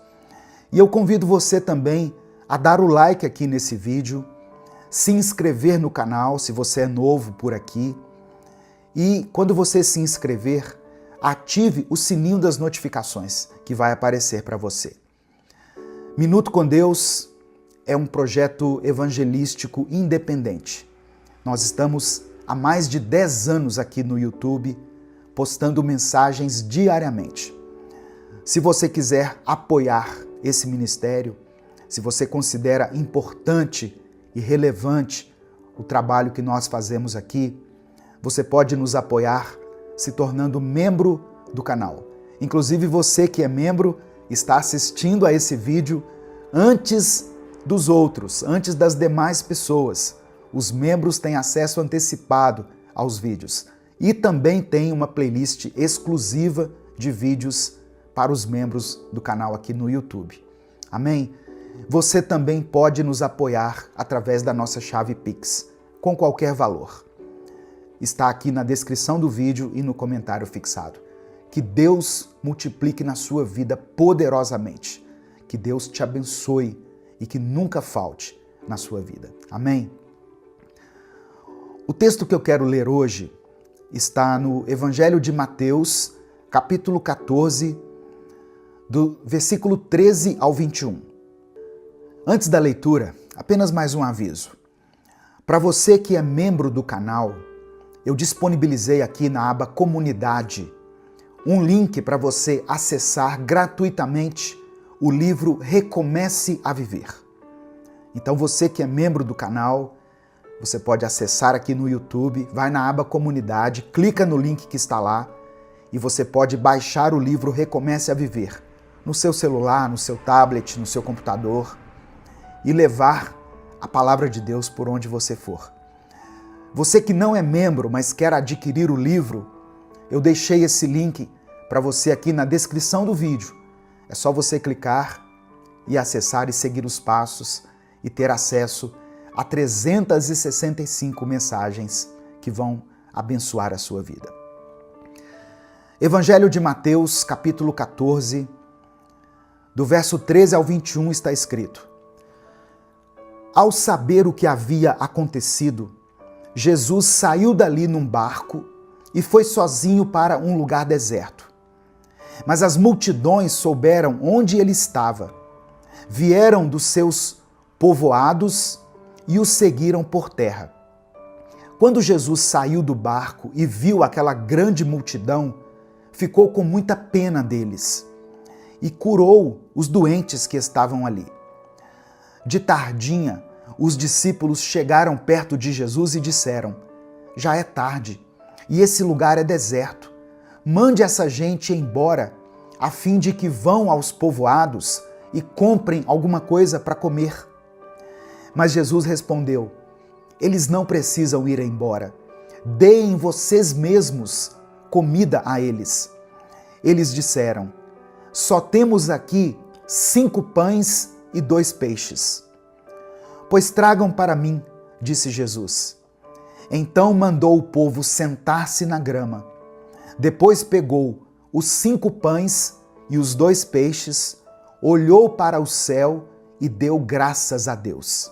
E eu convido você também a dar o like aqui nesse vídeo, se inscrever no canal se você é novo por aqui. E quando você se inscrever, ative o sininho das notificações que vai aparecer para você. Minuto com Deus é um projeto evangelístico independente. Nós estamos há mais de 10 anos aqui no YouTube, postando mensagens diariamente. Se você quiser apoiar esse ministério, se você considera importante e relevante o trabalho que nós fazemos aqui, você pode nos apoiar se tornando membro do canal. Inclusive você que é membro está assistindo a esse vídeo antes dos outros, antes das demais pessoas. Os membros têm acesso antecipado aos vídeos e também tem uma playlist exclusiva de vídeos para os membros do canal aqui no YouTube. Amém? Você também pode nos apoiar através da nossa chave Pix, com qualquer valor. Está aqui na descrição do vídeo e no comentário fixado. Que Deus multiplique na sua vida poderosamente. Que Deus te abençoe e que nunca falte na sua vida. Amém? O texto que eu quero ler hoje está no Evangelho de Mateus, capítulo 14, do versículo 13 ao 21. Antes da leitura, apenas mais um aviso. Para você que é membro do canal, eu disponibilizei aqui na aba Comunidade um link para você acessar gratuitamente o livro Recomece a Viver. Então você que é membro do canal, você pode acessar aqui no YouTube, vai na aba Comunidade, clica no link que está lá e você pode baixar o livro Recomece a Viver no seu celular, no seu tablet, no seu computador e levar a palavra de Deus por onde você for. Você que não é membro, mas quer adquirir o livro, eu deixei esse link para você aqui na descrição do vídeo. É só você clicar e acessar e seguir os passos e ter acesso a 365 mensagens que vão abençoar a sua vida. Evangelho de Mateus, capítulo 14, do verso 13 ao 21 está escrito: Ao saber o que havia acontecido, Jesus saiu dali num barco e foi sozinho para um lugar deserto. Mas as multidões souberam onde ele estava, vieram dos seus povoados e o seguiram por terra. Quando Jesus saiu do barco e viu aquela grande multidão, ficou com muita pena deles e curou os doentes que estavam ali. De tardinha, os discípulos chegaram perto de Jesus e disseram: Já é tarde e esse lugar é deserto. Mande essa gente embora, a fim de que vão aos povoados e comprem alguma coisa para comer. Mas Jesus respondeu: Eles não precisam ir embora. Deem vocês mesmos comida a eles. Eles disseram: Só temos aqui 5 pães e 2 peixes. Pois tragam para mim, disse Jesus. Então mandou o povo sentar-se na grama. Depois pegou os 5 pães e os 2 peixes, olhou para o céu e deu graças a Deus.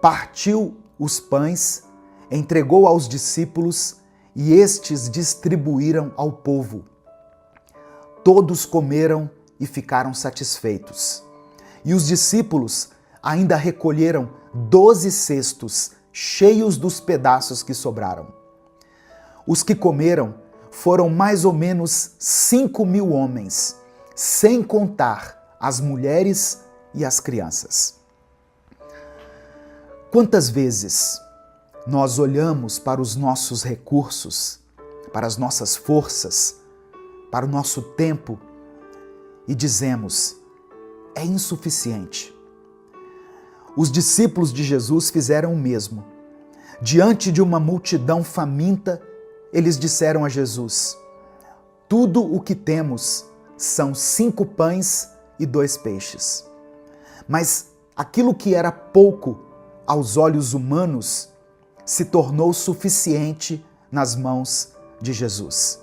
Partiu os pães, entregou aos discípulos e estes distribuíram ao povo. Todos comeram e ficaram satisfeitos. E os discípulos ainda recolheram 12 cestos cheios dos pedaços que sobraram. Os que comeram foram mais ou menos 5.000 homens, sem contar as mulheres e as crianças. Quantas vezes nós olhamos para os nossos recursos, para as nossas forças, para o nosso tempo e dizemos: é insuficiente. Os discípulos de Jesus fizeram o mesmo. Diante de uma multidão faminta, eles disseram a Jesus: tudo o que temos são 5 pães e 2 peixes. Mas aquilo que era pouco aos olhos humanos se tornou suficiente nas mãos de Jesus.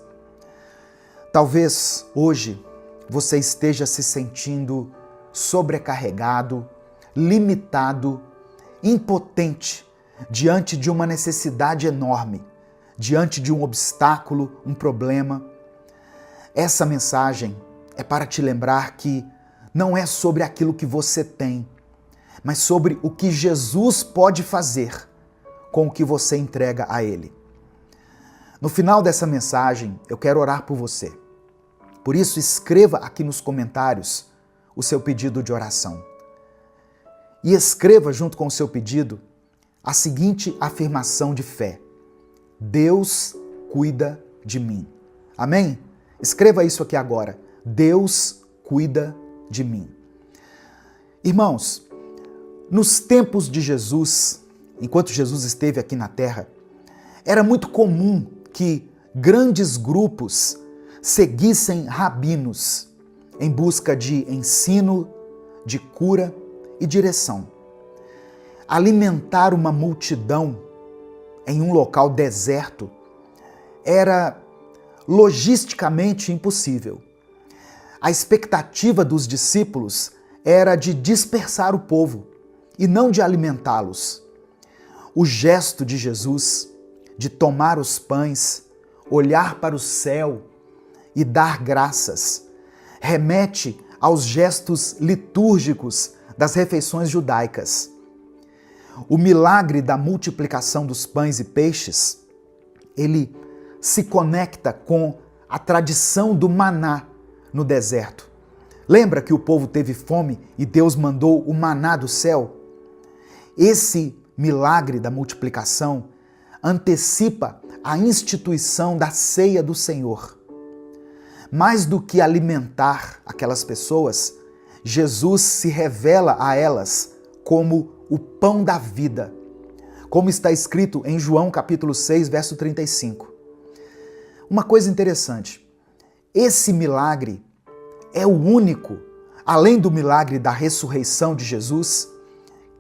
Talvez hoje você esteja se sentindo sobrecarregado, limitado, impotente diante de uma necessidade enorme, diante de um obstáculo, um problema. Essa mensagem é para te lembrar que não é sobre aquilo que você tem, mas sobre o que Jesus pode fazer com o que você entrega a Ele. No final dessa mensagem, eu quero orar por você. Por isso, escreva aqui nos comentários o seu pedido de oração. E escreva junto com o seu pedido a seguinte afirmação de fé: Deus cuida de mim. Amém? Escreva isso aqui agora. Deus cuida de mim. Irmãos, nos tempos de Jesus, enquanto Jesus esteve aqui na terra, era muito comum que grandes grupos seguissem rabinos em busca de ensino, de cura e direção. Alimentar uma multidão em um local deserto era logisticamente impossível. A expectativa dos discípulos era de dispersar o povo e não de alimentá-los. O gesto de Jesus de tomar os pães, olhar para o céu e dar graças remete aos gestos litúrgicos das refeições judaicas. O milagre da multiplicação dos pães e peixes, ele se conecta com a tradição do maná no deserto. Lembra que o povo teve fome e Deus mandou o maná do céu? Esse milagre da multiplicação antecipa a instituição da ceia do Senhor. Mais do que alimentar aquelas pessoas, Jesus se revela a elas como o pão da vida, como está escrito em João capítulo 6, verso 35. Uma coisa interessante, esse milagre é o único, além do milagre da ressurreição de Jesus,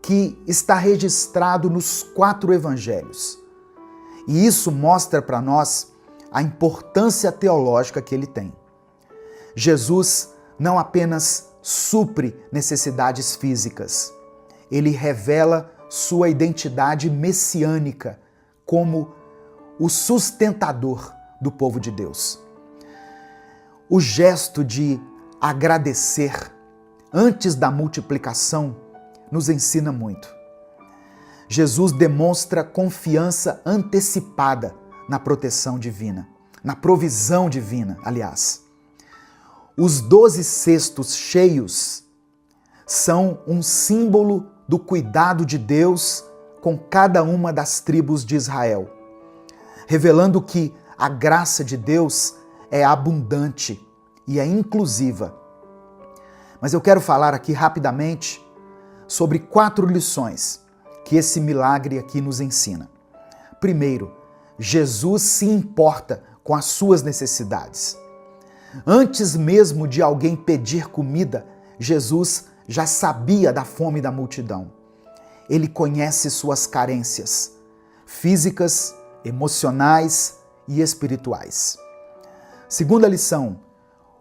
que está registrado nos 4 evangelhos. E isso mostra para nós a importância teológica que ele tem. Jesus não apenas supre necessidades físicas, ele revela sua identidade messiânica como o sustentador do povo de Deus. O gesto de agradecer antes da multiplicação nos ensina muito. Jesus demonstra confiança antecipada na proteção divina, na provisão divina, aliás. Os 12 cestos cheios são um símbolo do cuidado de Deus com cada uma das tribos de Israel, revelando que a graça de Deus é abundante e é inclusiva. Mas eu quero falar aqui rapidamente sobre 4 lições que esse milagre aqui nos ensina. Primeiro, Jesus se importa com as suas necessidades. Antes mesmo de alguém pedir comida, Jesus já sabia da fome da multidão. Ele conhece suas carências físicas, emocionais e espirituais. Segunda lição,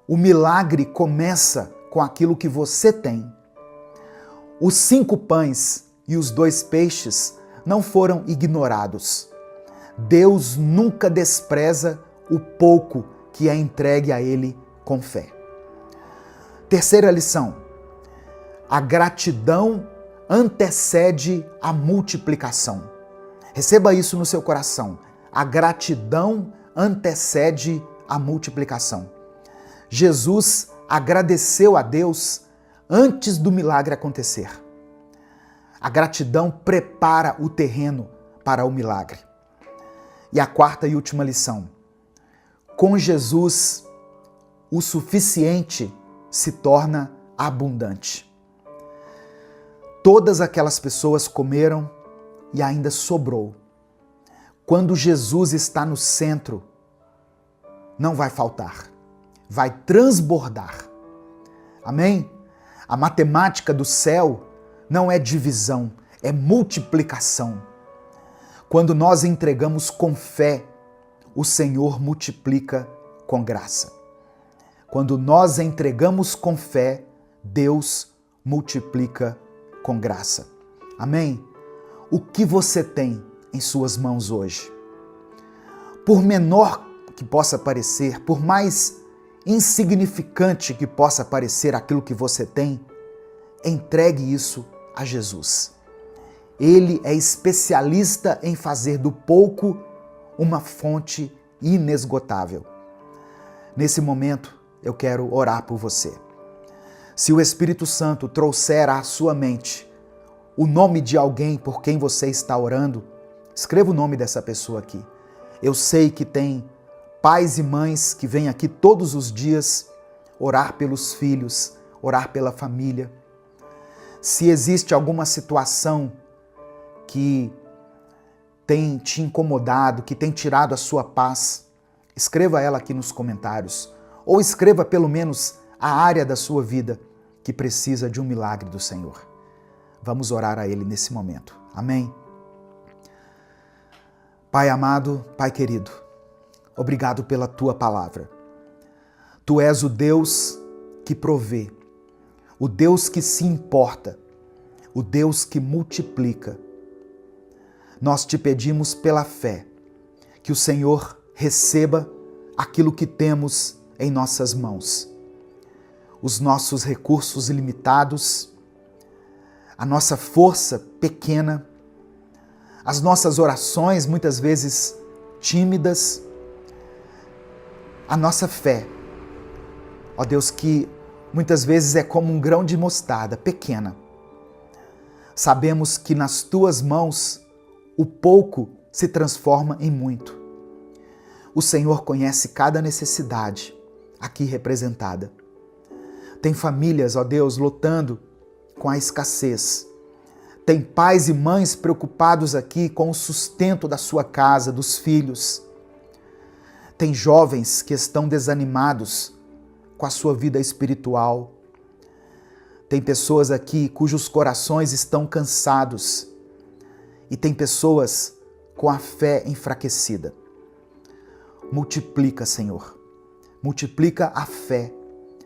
o milagre começa com aquilo que você tem. Os 5 pães e os 2 peixes não foram ignorados. Deus nunca despreza o pouco que é entregue a Ele com fé. Terceira lição, a gratidão antecede a multiplicação. Receba isso no seu coração. A gratidão antecede a multiplicação. Jesus agradeceu a Deus antes do milagre acontecer. A gratidão prepara o terreno para o milagre. E a quarta e última lição. Com Jesus, o suficiente se torna abundante. Todas aquelas pessoas comeram e ainda sobrou. Quando Jesus está no centro, não vai faltar, vai transbordar. Amém? A matemática do céu não é divisão, é multiplicação. Quando nós entregamos com fé, o Senhor multiplica com graça. Quando nós entregamos com fé, Deus multiplica com graça. Amém? O que você tem em suas mãos hoje? Por menor que possa parecer, por mais insignificante que possa parecer aquilo que você tem, entregue isso a Jesus. Ele é especialista em fazer do pouco uma fonte inesgotável. Nesse momento, eu quero orar por você. Se o Espírito Santo trouxer à sua mente o nome de alguém por quem você está orando, escreva o nome dessa pessoa aqui. Eu sei que tem pais e mães que vêm aqui todos os dias orar pelos filhos, orar pela família. Se existe alguma situação que tem te incomodado, que tem tirado a sua paz, escreva ela aqui nos comentários. Ou escreva pelo menos a área da sua vida que precisa de um milagre do Senhor. Vamos orar a Ele nesse momento. Amém? Pai amado, Pai querido, obrigado pela Tua palavra. Tu és o Deus que provê, o Deus que se importa, o Deus que multiplica. Nós te pedimos pela fé que o Senhor receba aquilo que temos em nossas mãos. Os nossos recursos limitados, a nossa força pequena, as nossas orações muitas vezes tímidas, a nossa fé, ó Deus, que muitas vezes é como um grão de mostarda, pequena. Sabemos que nas Tuas mãos o pouco se transforma em muito. O Senhor conhece cada necessidade aqui representada. Tem famílias, ó Deus, lutando com a escassez. Tem pais e mães preocupados aqui com o sustento da sua casa, dos filhos. Tem jovens que estão desanimados com a sua vida espiritual. Tem pessoas aqui cujos corações estão cansados. E tem pessoas com a fé enfraquecida. Multiplica, Senhor. Multiplica a fé.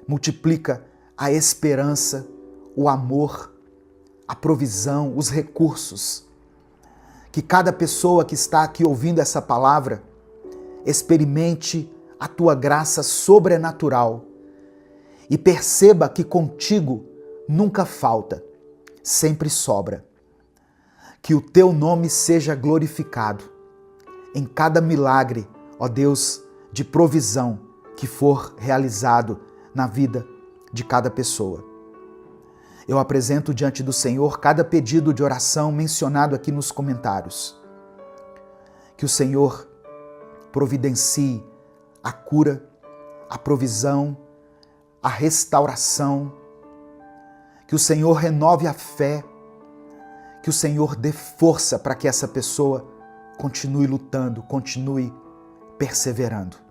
Multiplica a esperança, o amor, a provisão, os recursos. Que cada pessoa que está aqui ouvindo essa palavra experimente a Tua graça sobrenatural e perceba que contigo nunca falta, sempre sobra. Que o Teu nome seja glorificado em cada milagre, ó Deus, de provisão que for realizado na vida de cada pessoa. Eu apresento diante do Senhor cada pedido de oração mencionado aqui nos comentários. Que o Senhor providencie a cura, a provisão, a restauração. Que o Senhor renove a fé. Que o Senhor dê força para que essa pessoa continue lutando, continue perseverando.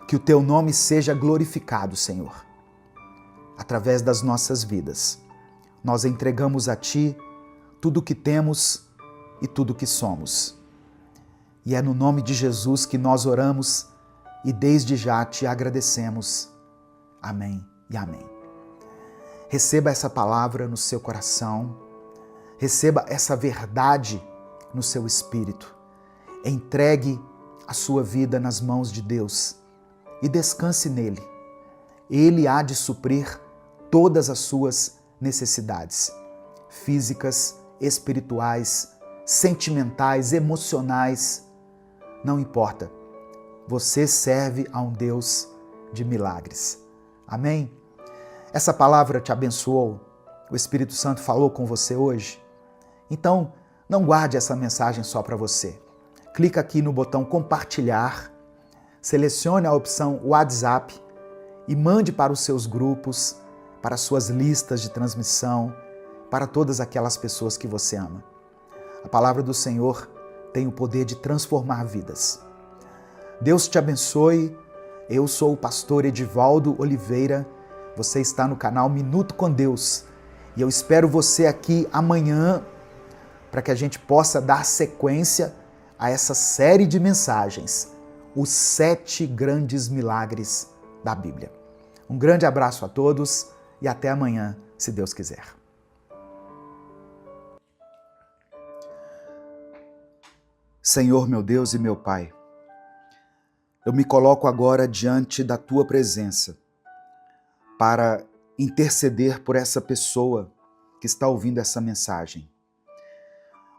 Que o Teu nome seja glorificado, Senhor, através das nossas vidas. Nós entregamos a Ti tudo o que temos e tudo o que somos. E é no nome de Jesus que nós oramos e desde já Te agradecemos. Amém e amém. Receba essa palavra no seu coração. Receba essa verdade no seu espírito. Entregue a sua vida nas mãos de Deus e descanse nele. Ele há de suprir todas as suas necessidades. físicas, espirituais, sentimentais, emocionais. Não importa. Você serve a um Deus de milagres. Amém? Essa palavra te abençoou? O Espírito Santo falou com você hoje? Então, não guarde essa mensagem só para você. Clica aqui no botão compartilhar, selecione a opção WhatsApp e mande para os seus grupos, para as suas listas de transmissão, para todas aquelas pessoas que você ama. A palavra do Senhor tem o poder de transformar vidas. Deus te abençoe. Eu sou o pastor Edivaldo Oliveira. Você está no canal Minuto com Deus. E eu espero você aqui amanhã para que a gente possa dar sequência a essa série de mensagens, os 7 grandes milagres da Bíblia. Um grande abraço a todos e até amanhã, se Deus quiser. Senhor, meu Deus e meu Pai, eu me coloco agora diante da Tua presença para interceder por essa pessoa que está ouvindo essa mensagem.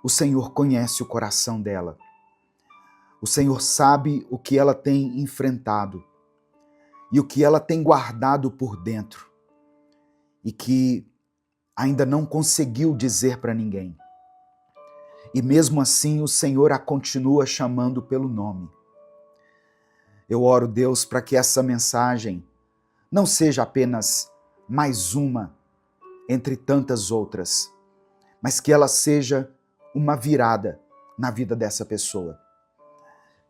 O Senhor conhece o coração dela. O Senhor sabe o que ela tem enfrentado e o que ela tem guardado por dentro e que ainda não conseguiu dizer para ninguém. E mesmo assim o Senhor a continua chamando pelo nome. Eu oro, Deus, para que essa mensagem não seja apenas mais uma entre tantas outras, mas que ela seja uma virada na vida dessa pessoa.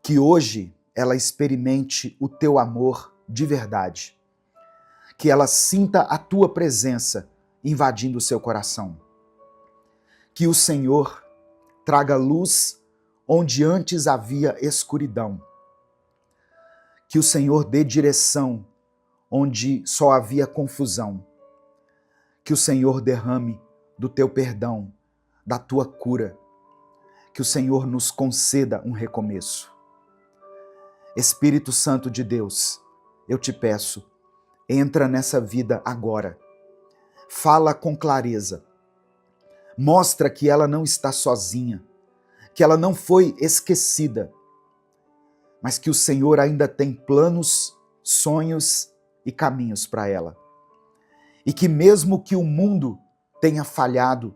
Que hoje ela experimente o Teu amor de verdade. Que ela sinta a Tua presença invadindo o seu coração. Que o Senhor traga luz onde antes havia escuridão. Que o Senhor dê direção onde só havia confusão. Que o Senhor derrame do Teu perdão, da Tua cura. Que o Senhor nos conceda um recomeço. Espírito Santo de Deus, eu te peço, entra nessa vida agora. Fala com clareza. Mostra que ela não está sozinha, que ela não foi esquecida, mas que o Senhor ainda tem planos, sonhos e caminhos para ela. E que mesmo que o mundo tenha falhado,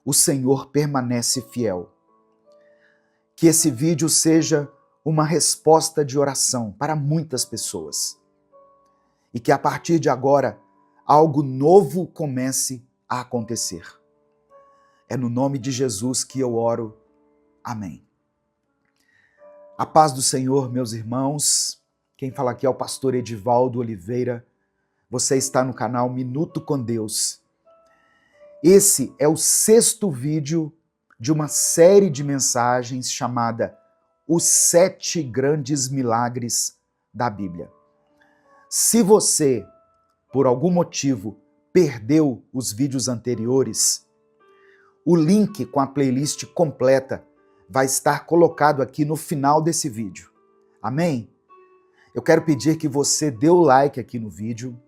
o Senhor permanece fiel. Que esse vídeo seja uma resposta de oração para muitas pessoas. E que a partir de agora, algo novo comece a acontecer. É no nome de Jesus que eu oro. Amém. A paz do Senhor, meus irmãos. Quem fala aqui é o pastor Edivaldo Oliveira. Você está no canal Minuto com Deus. Esse é o 6º vídeo de uma série de mensagens chamada Os 7 Grandes Milagres da Bíblia. Se você, por algum motivo, perdeu os vídeos anteriores, o link com a playlist completa vai estar colocado aqui no final desse vídeo. Amém? Eu quero pedir que você dê o like aqui no vídeo.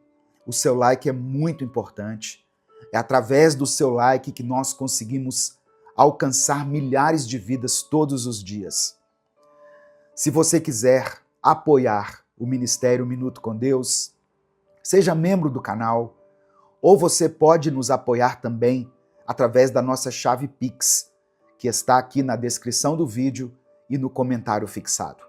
O seu like é muito importante. É através do seu like que nós conseguimos alcançar milhares de vidas todos os dias. Se você quiser apoiar o Ministério Minuto com Deus, seja membro do canal, ou você pode nos apoiar também através da nossa chave Pix, que está aqui na descrição do vídeo e no comentário fixado.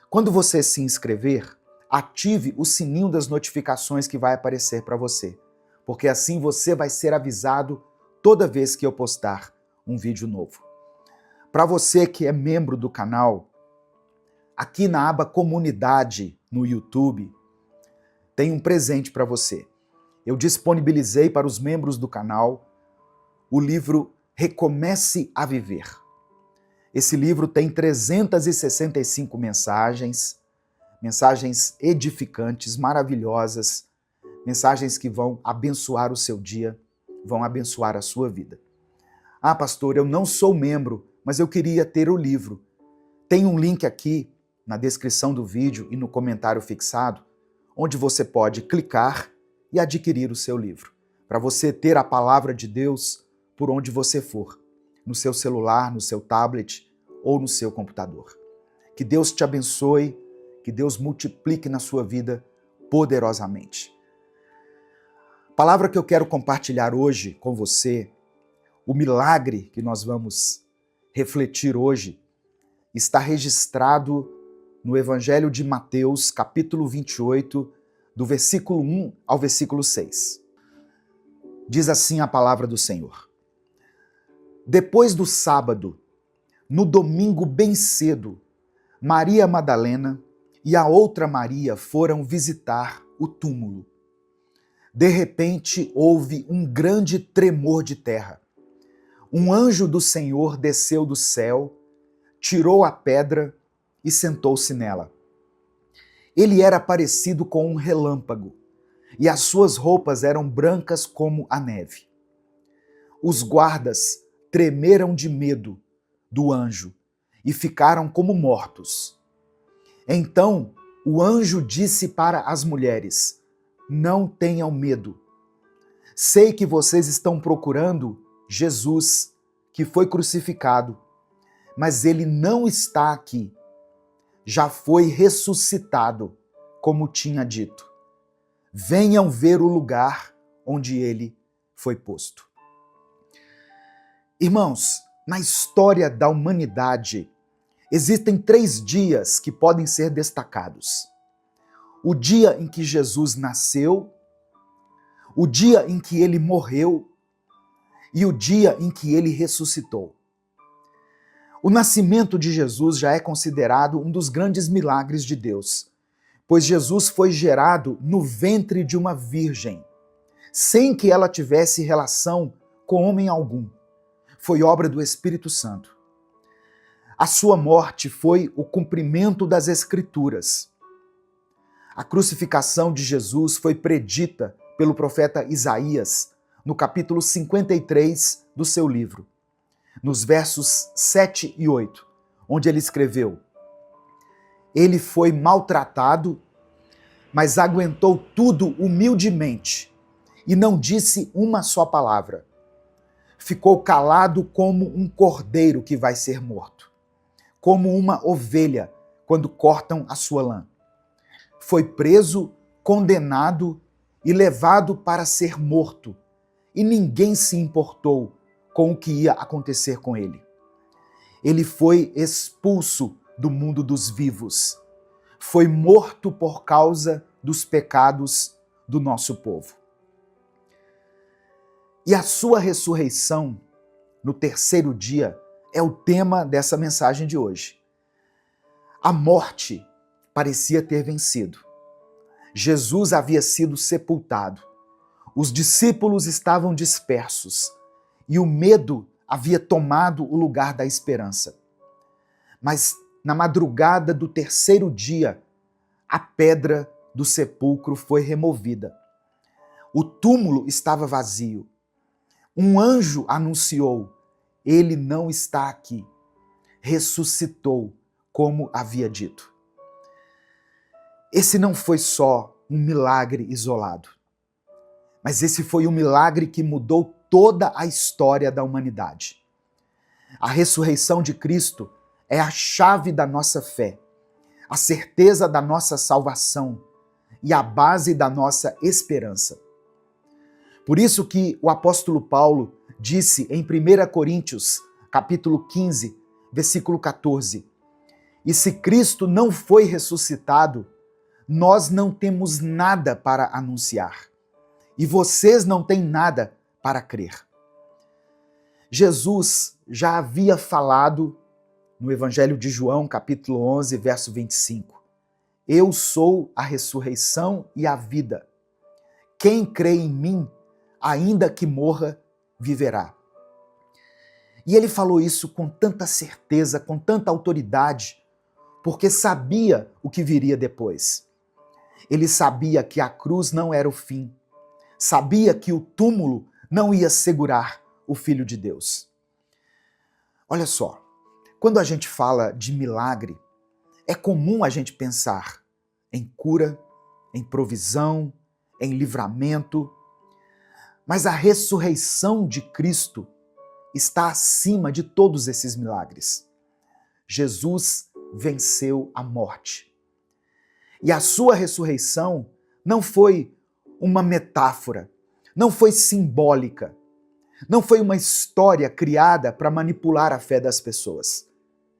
Quando você se inscrever, ative o sininho das notificações que vai aparecer para você, porque assim você vai ser avisado toda vez que eu postar um vídeo novo. Para você que é membro do canal, aqui na aba Comunidade no YouTube, tem um presente para você. Eu disponibilizei para os membros do canal o livro Recomece a Viver. Esse livro tem 365 mensagens edificantes, maravilhosas, mensagens que vão abençoar o seu dia, vão abençoar a sua vida. Ah, pastor, eu não sou membro, mas eu queria ter o livro. Tem um link aqui na descrição do vídeo e no comentário fixado, onde você pode clicar e adquirir o seu livro, para você ter a palavra de Deus por onde você for, no seu celular, no seu tablet ou no seu computador. Que Deus te abençoe, que Deus multiplique na sua vida poderosamente. A palavra que eu quero compartilhar hoje com você, o milagre que nós vamos refletir hoje, está registrado no Evangelho de Mateus, capítulo 28, do versículo 1 ao versículo 6. Diz assim a palavra do Senhor. Depois do sábado, no domingo bem cedo, Maria Madalena e a outra Maria foram visitar o túmulo. De repente, houve um grande tremor de terra. Um anjo do Senhor desceu do céu, tirou a pedra e sentou-se nela. Ele era parecido com um relâmpago, e as suas roupas eram brancas como a neve. Os guardas tremeram de medo do anjo e ficaram como mortos. Então o anjo disse para as mulheres: não tenham medo. Sei que vocês estão procurando Jesus, que foi crucificado, mas ele não está aqui. Já foi ressuscitado, como tinha dito. Venham ver o lugar onde ele foi posto. Irmãos, na história da humanidade, existem 3 dias que podem ser destacados. O dia em que Jesus nasceu, o dia em que ele morreu e o dia em que ele ressuscitou. O nascimento de Jesus já é considerado um dos grandes milagres de Deus, pois Jesus foi gerado no ventre de uma virgem, sem que ela tivesse relação com homem algum. Foi obra do Espírito Santo. A sua morte foi o cumprimento das Escrituras. A crucificação de Jesus foi predita pelo profeta Isaías, no capítulo 53 do seu livro, nos versos 7 e 8, onde ele escreveu: ele foi maltratado, mas aguentou tudo humildemente e não disse uma só palavra. Ficou calado como um cordeiro que vai ser morto, como uma ovelha quando cortam a sua lã. Foi preso, condenado e levado para ser morto, e ninguém se importou com o que ia acontecer com ele. Ele foi expulso do mundo dos vivos. Foi morto por causa dos pecados do nosso povo. E a sua ressurreição, no 3º dia, é o tema dessa mensagem de hoje. A morte parecia ter vencido. Jesus havia sido sepultado. Os discípulos estavam dispersos e o medo havia tomado o lugar da esperança. Mas na madrugada do 3º dia, a pedra do sepulcro foi removida. O túmulo estava vazio. Um anjo anunciou: ele não está aqui. Ressuscitou, como havia dito. Esse não foi só um milagre isolado, mas esse foi um milagre que mudou toda a história da humanidade. A ressurreição de Cristo é a chave da nossa fé, a certeza da nossa salvação e a base da nossa esperança. Por isso que o apóstolo Paulo disse em 1 Coríntios, capítulo 15, versículo 14: e se Cristo não foi ressuscitado, nós não temos nada para anunciar, e vocês não têm nada para crer. Jesus já havia falado no Evangelho de João, capítulo 11, verso 25. Eu sou a ressurreição e a vida. Quem crê em mim, ainda que morra, viverá. E ele falou isso com tanta certeza, com tanta autoridade, porque sabia o que viria depois. Ele sabia que a cruz não era o fim. Sabia que o túmulo não ia segurar o Filho de Deus. Olha só, quando a gente fala de milagre, é comum a gente pensar em cura, em provisão, em livramento, mas a ressurreição de Cristo está acima de todos esses milagres. Jesus venceu a morte. E a sua ressurreição não foi uma metáfora, não foi simbólica, não foi uma história criada para manipular a fé das pessoas.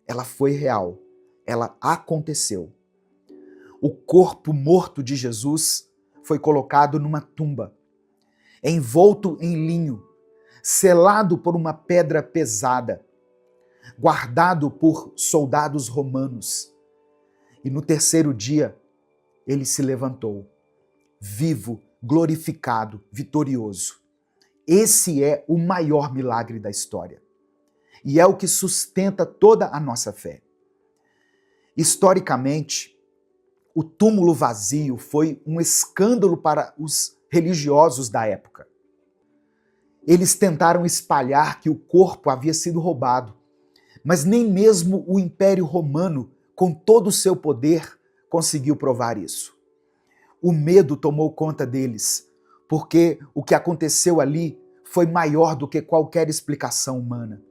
Ela foi real, ela aconteceu. O corpo morto de Jesus foi colocado numa tumba, envolto em linho, selado por uma pedra pesada, guardado por soldados romanos. E no terceiro dia, ele se levantou, vivo, glorificado, vitorioso. Esse é o maior milagre da história. E é o que sustenta toda a nossa fé. Historicamente, o túmulo vazio foi um escândalo para os religiosos da época. Eles tentaram espalhar que o corpo havia sido roubado, mas nem mesmo o Império Romano, com todo o seu poder, conseguiu provar isso. O medo tomou conta deles, porque o que aconteceu ali foi maior do que qualquer explicação humana.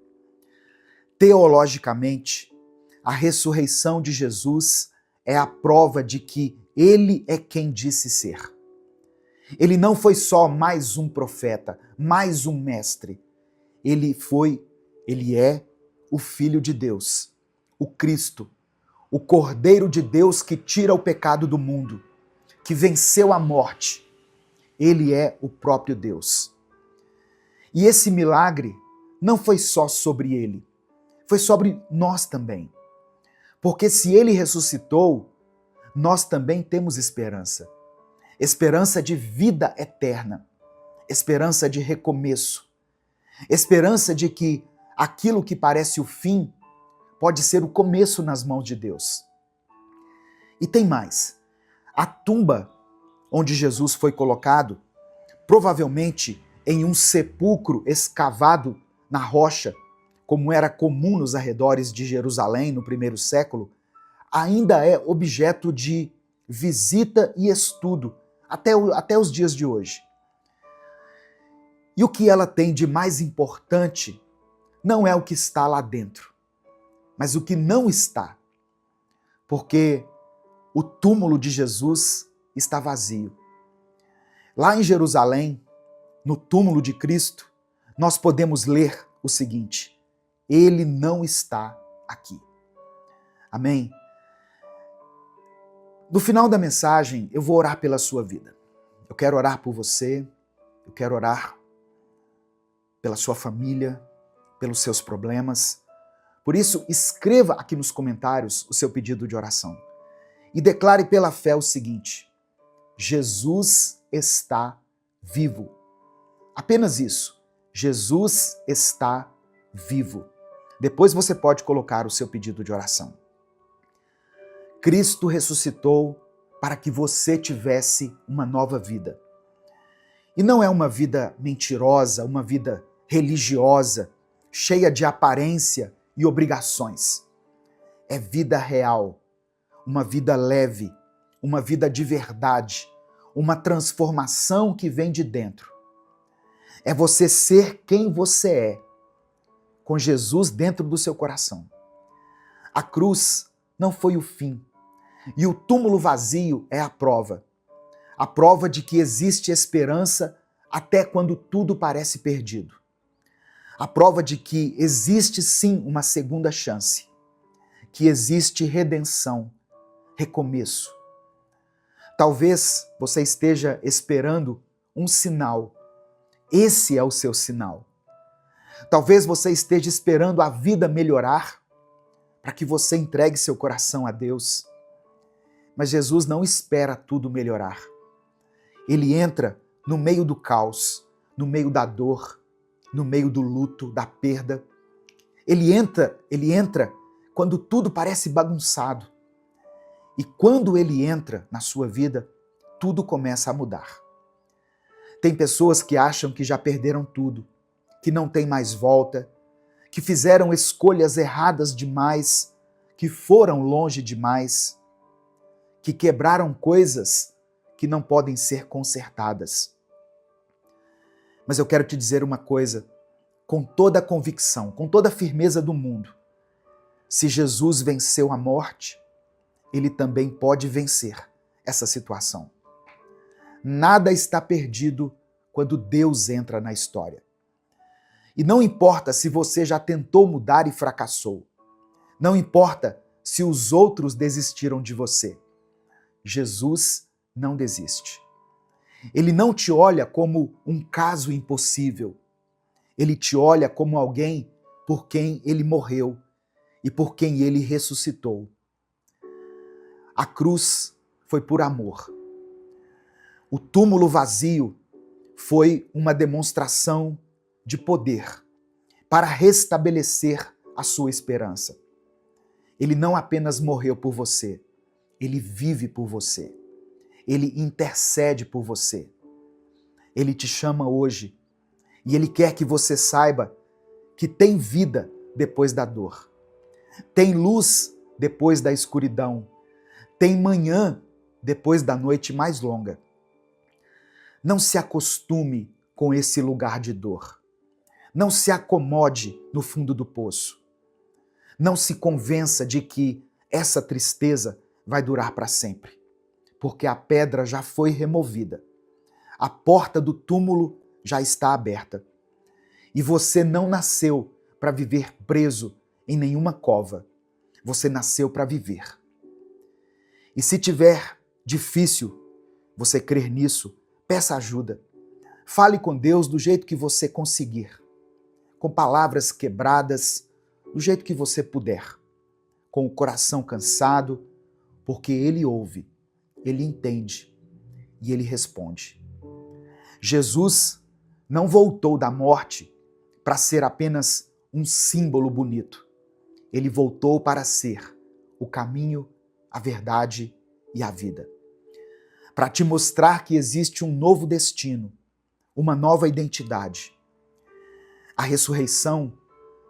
Teologicamente, a ressurreição de Jesus é a prova de que ele é quem disse ser. Ele não foi só mais um profeta, mais um mestre. Ele é o Filho de Deus, o Cristo, o Cordeiro de Deus que tira o pecado do mundo, que venceu a morte. Ele é o próprio Deus. E esse milagre não foi só sobre ele, foi sobre nós também. Porque se ele ressuscitou, nós também temos esperança. Esperança de vida eterna, esperança de recomeço, esperança de que aquilo que parece o fim pode ser o começo nas mãos de Deus. E tem mais. A tumba onde Jesus foi colocado, provavelmente em um sepulcro escavado na rocha, como era comum nos arredores de Jerusalém no primeiro século, ainda é objeto de visita e estudo até os dias de hoje. E o que ela tem de mais importante não é o que está lá dentro, mas o que não está. Porque o túmulo de Jesus está vazio. Lá em Jerusalém, no túmulo de Cristo, nós podemos ler o seguinte: ele não está aqui. Amém? No final da mensagem, eu vou orar pela sua vida. Eu quero orar por você, eu quero orar pela sua família, pelos seus problemas. Por isso, escreva aqui nos comentários o seu pedido de oração. E declare pela fé o seguinte: Jesus está vivo. Apenas isso. Jesus está vivo. Depois você pode colocar o seu pedido de oração. Cristo ressuscitou para que você tivesse uma nova vida. E não é uma vida mentirosa, uma vida religiosa, cheia de aparência e obrigações. É vida real, uma vida leve, uma vida de verdade, uma transformação que vem de dentro. É você ser quem você é, com Jesus dentro do seu coração. A cruz não foi o fim, e o túmulo vazio é a prova de que existe esperança até quando tudo parece perdido. A prova de que existe sim uma segunda chance, que existe redenção, recomeço. Talvez você esteja esperando um sinal. Esse é o seu sinal. Talvez você esteja esperando a vida melhorar para que você entregue seu coração a Deus. Mas Jesus não espera tudo melhorar. Ele entra no meio do caos, no meio da dor, no meio do luto, da perda. Ele entra quando tudo parece bagunçado. E quando ele entra na sua vida, tudo começa a mudar. Tem pessoas que acham que já perderam tudo, que não tem mais volta, que fizeram escolhas erradas demais, que foram longe demais, que quebraram coisas que não podem ser consertadas. Mas eu quero te dizer uma coisa: com toda a convicção, com toda a firmeza do mundo. Se Jesus venceu a morte, ele também pode vencer essa situação. Nada está perdido quando Deus entra na história. E não importa se você já tentou mudar e fracassou. Não importa se os outros desistiram de você. Jesus não desiste. Ele não te olha como um caso impossível. Ele te olha como alguém por quem ele morreu e por quem ele ressuscitou. A cruz foi por amor. O túmulo vazio foi uma demonstração de poder para restabelecer a sua esperança. Ele não apenas morreu por você, ele vive por você. Ele intercede por você. Ele te chama hoje e ele quer que você saiba que tem vida depois da dor. Tem luz depois da escuridão. Tem manhã depois da noite mais longa. Não se acostume com esse lugar de dor. Não se acomode no fundo do poço. Não se convença de que essa tristeza vai durar para sempre, porque a pedra já foi removida. A porta do túmulo já está aberta. E você não nasceu para viver preso em nenhuma cova. Você nasceu para viver. E se tiver difícil você crer nisso, peça ajuda. Fale com Deus do jeito que você conseguir. Com palavras quebradas, do jeito que você puder. Com o coração cansado, porque Ele ouve, Ele entende e Ele responde. Jesus não voltou da morte para ser apenas um símbolo bonito. Ele voltou para ser o caminho, a verdade e a vida. Para te mostrar que existe um novo destino, uma nova identidade. A ressurreição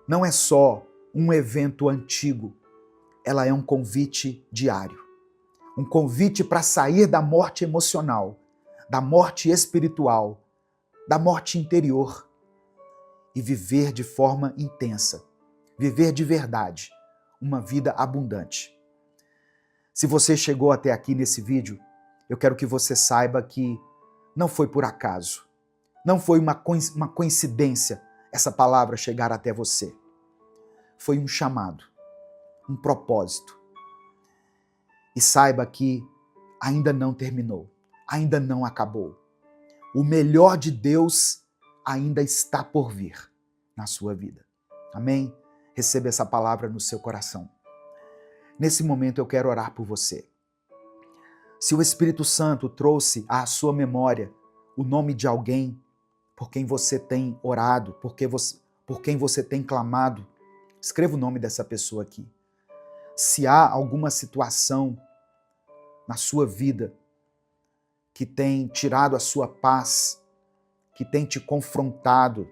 não é só um evento antigo, ela é um convite diário. Um convite para sair da morte emocional, da morte espiritual, da morte interior e viver de forma intensa, viver de verdade, uma vida abundante. Se você chegou até aqui nesse vídeo, eu quero que você saiba que não foi por acaso, não foi uma coincidência essa palavra chegar até você. Foi um chamado, um propósito. E saiba que ainda não terminou, ainda não acabou. O melhor de Deus ainda está por vir na sua vida. Amém? Receba essa palavra no seu coração. Nesse momento eu quero orar por você. Se o Espírito Santo trouxe à sua memória o nome de alguém por quem você tem orado, por quem você tem clamado, escreva o nome dessa pessoa aqui. Se há alguma situação na sua vida que tem tirado a sua paz, que tem te confrontado,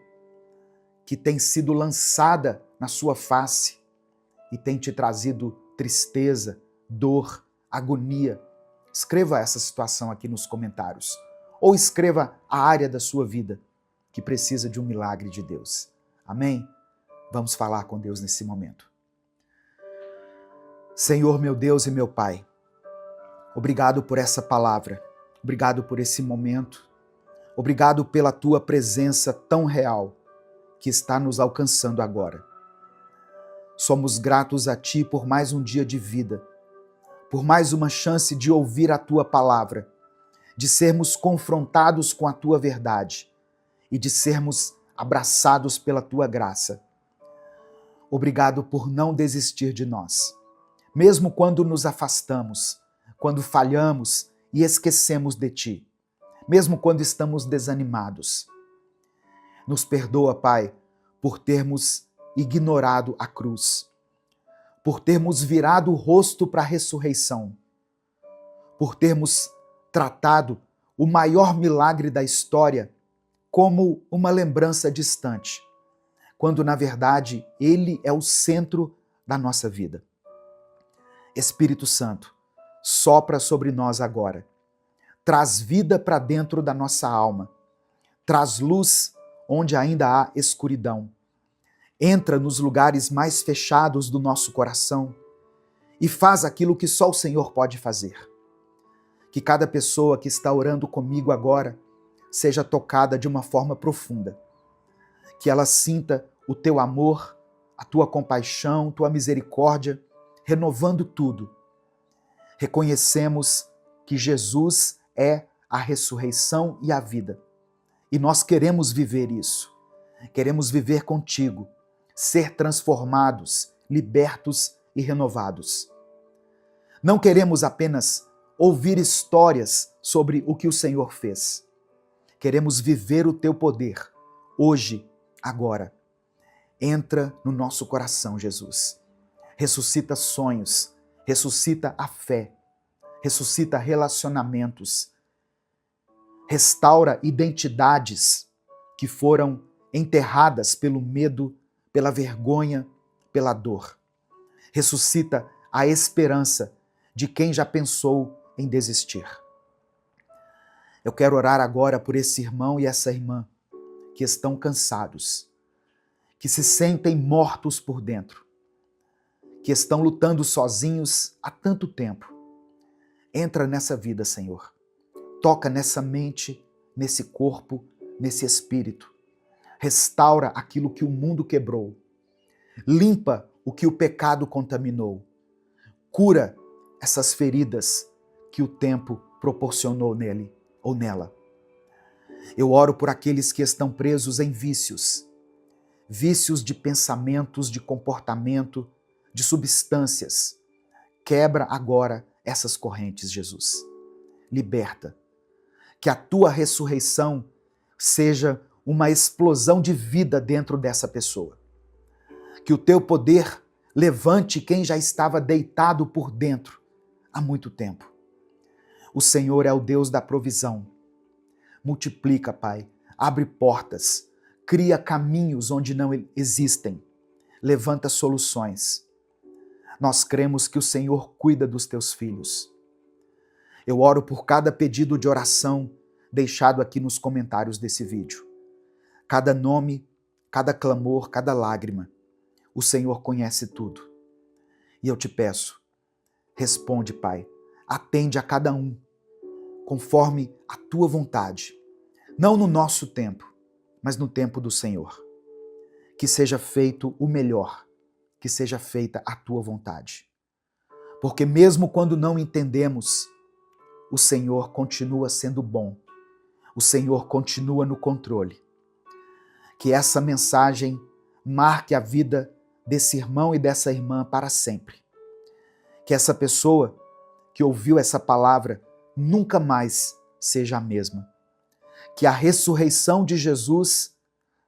que tem sido lançada na sua face e tem te trazido tristeza, dor, agonia, escreva essa situação aqui nos comentários. Ou escreva a área da sua vida que precisa de um milagre de Deus. Amém? Vamos falar com Deus nesse momento. Senhor, meu Deus e meu Pai, obrigado por essa palavra, obrigado por esse momento, obrigado pela Tua presença tão real que está nos alcançando agora. Somos gratos a Ti por mais um dia de vida, por mais uma chance de ouvir a Tua palavra, de sermos confrontados com a Tua verdade e de sermos abraçados pela Tua graça. Obrigado por não desistir de nós. Mesmo quando nos afastamos, quando falhamos e esquecemos de Ti, mesmo quando estamos desanimados. Nos perdoa, Pai, por termos ignorado a cruz, por termos virado o rosto para a ressurreição, por termos tratado o maior milagre da história como uma lembrança distante, quando na verdade ele é o centro da nossa vida. Espírito Santo, sopra sobre nós agora. Traz vida para dentro da nossa alma. Traz luz onde ainda há escuridão. Entra nos lugares mais fechados do nosso coração e faz aquilo que só o Senhor pode fazer. Que cada pessoa que está orando comigo agora seja tocada de uma forma profunda. Que ela sinta o teu amor, a tua compaixão, tua misericórdia, renovando tudo. Reconhecemos que Jesus é a ressurreição e a vida. E nós queremos viver isso. Queremos viver contigo, ser transformados, libertos e renovados. Não queremos apenas ouvir histórias sobre o que o Senhor fez. Queremos viver o teu poder, hoje, agora. Entra no nosso coração, Jesus. Ressuscita sonhos, ressuscita a fé, ressuscita relacionamentos, restaura identidades que foram enterradas pelo medo, pela vergonha, pela dor. Ressuscita a esperança de quem já pensou em desistir. Eu quero orar agora por esse irmão e essa irmã que estão cansados, que se sentem mortos por dentro, que estão lutando sozinhos há tanto tempo. Entra nessa vida, Senhor. Toca nessa mente, nesse corpo, nesse espírito. Restaura aquilo que o mundo quebrou. Limpa o que o pecado contaminou. Cura essas feridas que o tempo proporcionou nele ou nela. Eu oro por aqueles que estão presos em vícios. Vícios de pensamentos, de comportamento, de substâncias. Quebra agora essas correntes, Jesus. Liberta. Que a tua ressurreição seja uma explosão de vida dentro dessa pessoa. Que o teu poder levante quem já estava deitado por dentro há muito tempo. O Senhor é o Deus da provisão. Multiplica, Pai. Abre portas. Cria caminhos onde não existem. Levanta soluções. Nós cremos que o Senhor cuida dos teus filhos. Eu oro por cada pedido de oração deixado aqui nos comentários desse vídeo. Cada nome, cada clamor, cada lágrima. O Senhor conhece tudo. E eu te peço, responde, Pai. Atende a cada um, conforme a tua vontade. Não no nosso tempo, mas no tempo do Senhor. Que seja feito o melhor, que seja feita a tua vontade. Porque mesmo quando não entendemos, o Senhor continua sendo bom. O Senhor continua no controle. Que essa mensagem marque a vida desse irmão e dessa irmã para sempre. Que essa pessoa que ouviu essa palavra nunca mais seja a mesma. Que a ressurreição de Jesus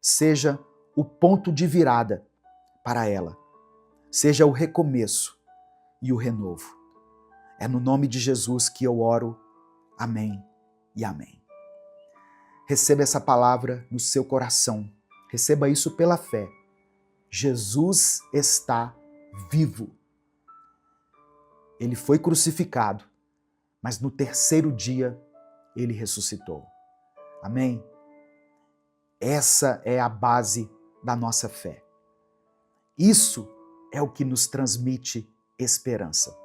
seja o ponto de virada para ela. Seja o recomeço e o renovo. É no nome de Jesus que eu oro. Amém e amém. Receba essa palavra no seu coração. Receba isso pela fé. Jesus está vivo. Ele foi crucificado, mas no terceiro dia ele ressuscitou. Amém? Essa é a base da nossa fé. Isso é o que nos transmite esperança.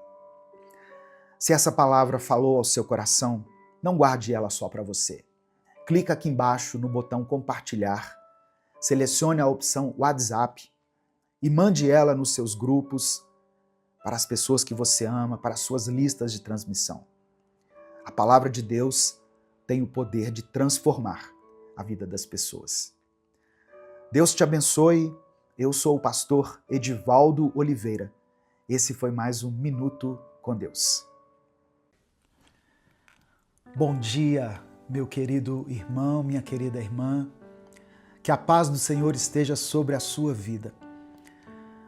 Se essa palavra falou ao seu coração, não guarde ela só para você. Clica aqui embaixo no botão compartilhar, selecione a opção WhatsApp e mande ela nos seus grupos, para as pessoas que você ama, para as suas listas de transmissão. A palavra de Deus tem o poder de transformar a vida das pessoas. Deus te abençoe. Eu sou o pastor Edivaldo Oliveira. Esse foi mais um Minuto com Deus. Bom dia, meu querido irmão, minha querida irmã. Que a paz do Senhor esteja sobre a sua vida.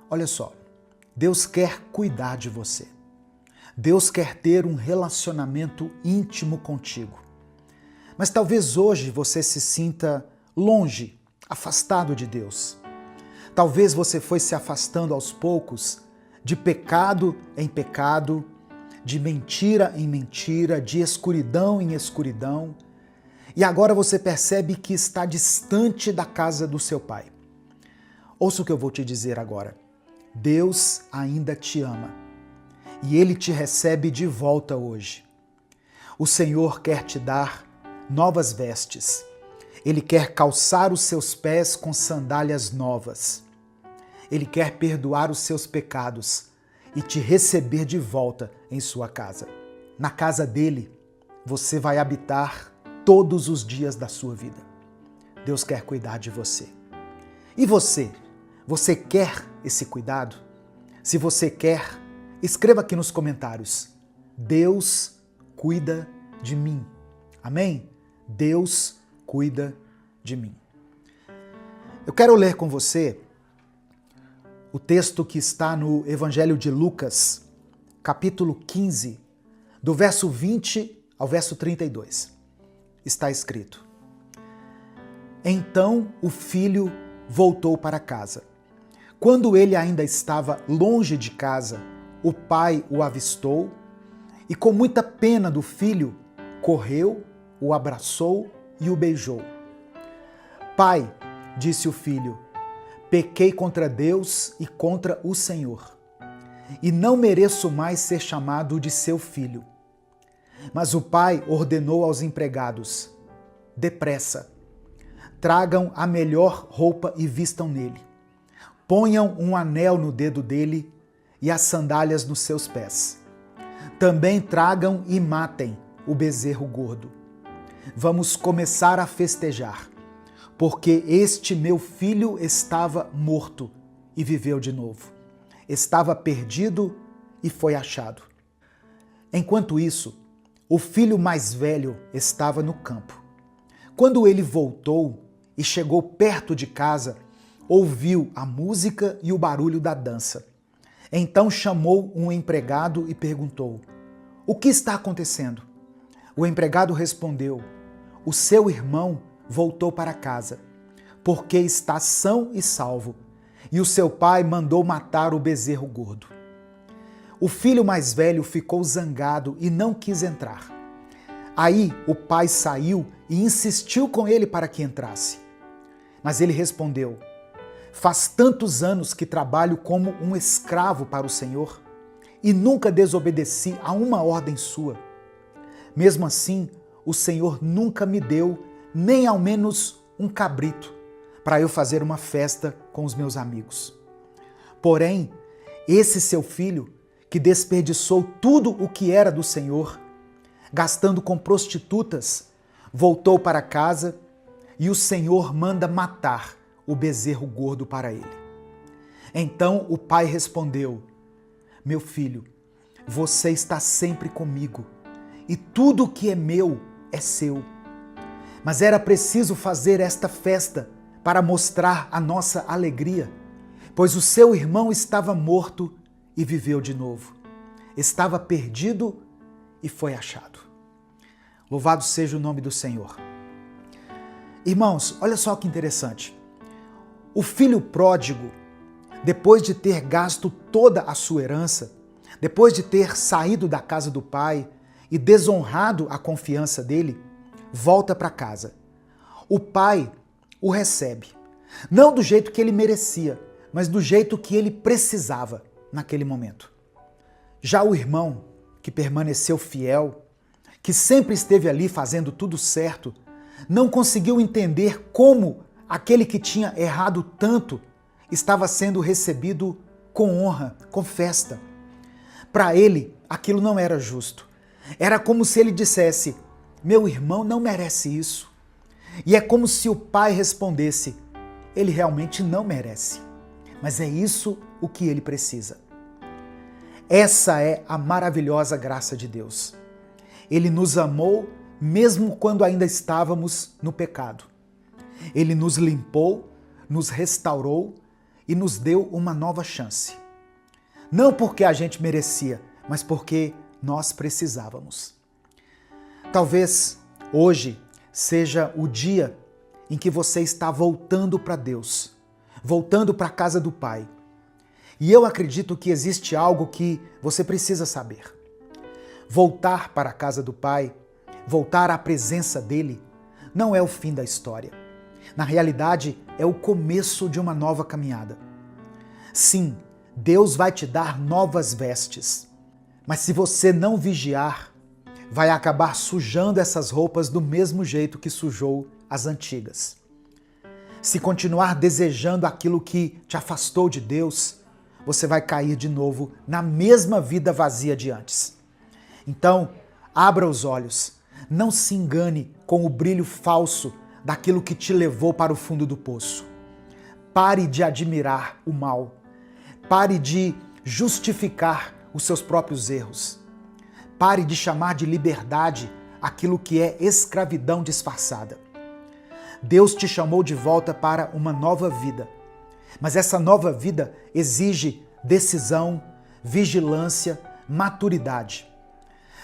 Olha só, Deus quer cuidar de você. Deus quer ter um relacionamento íntimo contigo. Mas talvez hoje você se sinta longe, afastado de Deus. Talvez você foi se afastando aos poucos de pecado em pecado, de mentira em mentira, de escuridão em escuridão, e agora você percebe que está distante da casa do seu Pai. Ouça o que eu vou te dizer agora. Deus ainda te ama e Ele te recebe de volta hoje. O Senhor quer te dar novas vestes. Ele quer calçar os seus pés com sandálias novas. Ele quer perdoar os seus pecados e te receber de volta em sua casa. Na casa dele, você vai habitar todos os dias da sua vida. Deus quer cuidar de você. E você? Você quer esse cuidado? Se você quer, escreva aqui nos comentários. Deus cuida de mim. Amém? Deus cuida de mim. Eu quero ler com você o texto que está no Evangelho de Lucas, capítulo 15, do verso 20 ao verso 32. Está escrito: Então o filho voltou para casa. Quando ele ainda estava longe de casa, o pai o avistou e, com muita pena do filho, correu, o abraçou e o beijou. Pai, disse o filho, pequei contra Deus e contra o Senhor, e não mereço mais ser chamado de seu filho. Mas o pai ordenou aos empregados: depressa, tragam a melhor roupa e vistam nele. Ponham um anel no dedo dele e as sandálias nos seus pés. Também tragam e matem o bezerro gordo. Vamos começar a festejar, porque este meu filho estava morto e viveu de novo. Estava perdido e foi achado. Enquanto isso, o filho mais velho estava no campo. Quando ele voltou e chegou perto de casa, ouviu a música e o barulho da dança. Então chamou um empregado e perguntou: o que está acontecendo? O empregado respondeu: o seu irmão voltou para casa, porque está são e salvo, e o seu pai mandou matar o bezerro gordo. O filho mais velho ficou zangado e não quis entrar. Aí o pai saiu e insistiu com ele para que entrasse. Mas ele respondeu: faz tantos anos que trabalho como um escravo para o Senhor e nunca desobedeci a uma ordem sua. Mesmo assim, o Senhor nunca me deu nem ao menos um cabrito para eu fazer uma festa com os meus amigos. Porém, esse seu filho, que desperdiçou tudo o que era do Senhor, gastando com prostitutas, voltou para casa e o Senhor manda matar o bezerro gordo para ele. Então o pai respondeu: meu filho, você está sempre comigo e tudo o que é meu é seu. Mas era preciso fazer esta festa para mostrar a nossa alegria, pois o seu irmão estava morto e viveu de novo. Estava perdido e foi achado. Louvado seja o nome do Senhor. Irmãos, olha só que interessante. O filho pródigo, depois de ter gasto toda a sua herança, depois de ter saído da casa do pai e desonrado a confiança dele, volta para casa. O pai o recebe, não do jeito que ele merecia, mas do jeito que ele precisava naquele momento. Já o irmão, que permaneceu fiel, que sempre esteve ali fazendo tudo certo, não conseguiu entender como aquele que tinha errado tanto estava sendo recebido com honra, com festa. Para ele, aquilo não era justo. Era como se ele dissesse: meu irmão não merece isso. E é como se o pai respondesse: ele realmente não merece, mas é isso o que ele precisa. Essa é a maravilhosa graça de Deus. Ele nos amou mesmo quando ainda estávamos no pecado. Ele nos limpou, nos restaurou e nos deu uma nova chance. Não porque a gente merecia, mas porque nós precisávamos. Talvez hoje seja o dia em que você está voltando para Deus, voltando para a casa do Pai. E eu acredito que existe algo que você precisa saber. Voltar para a casa do Pai, voltar à presença dele, não é o fim da história. Na realidade, é o começo de uma nova caminhada. Sim, Deus vai te dar novas vestes, mas se você não vigiar, vai acabar sujando essas roupas do mesmo jeito que sujou as antigas. Se continuar desejando aquilo que te afastou de Deus, você vai cair de novo na mesma vida vazia de antes. Então, abra os olhos, não se engane com o brilho falso daquilo que te levou para o fundo do poço. Pare de admirar o mal. Pare de justificar os seus próprios erros. Pare de chamar de liberdade aquilo que é escravidão disfarçada. Deus te chamou de volta para uma nova vida. Mas essa nova vida exige decisão, vigilância, maturidade.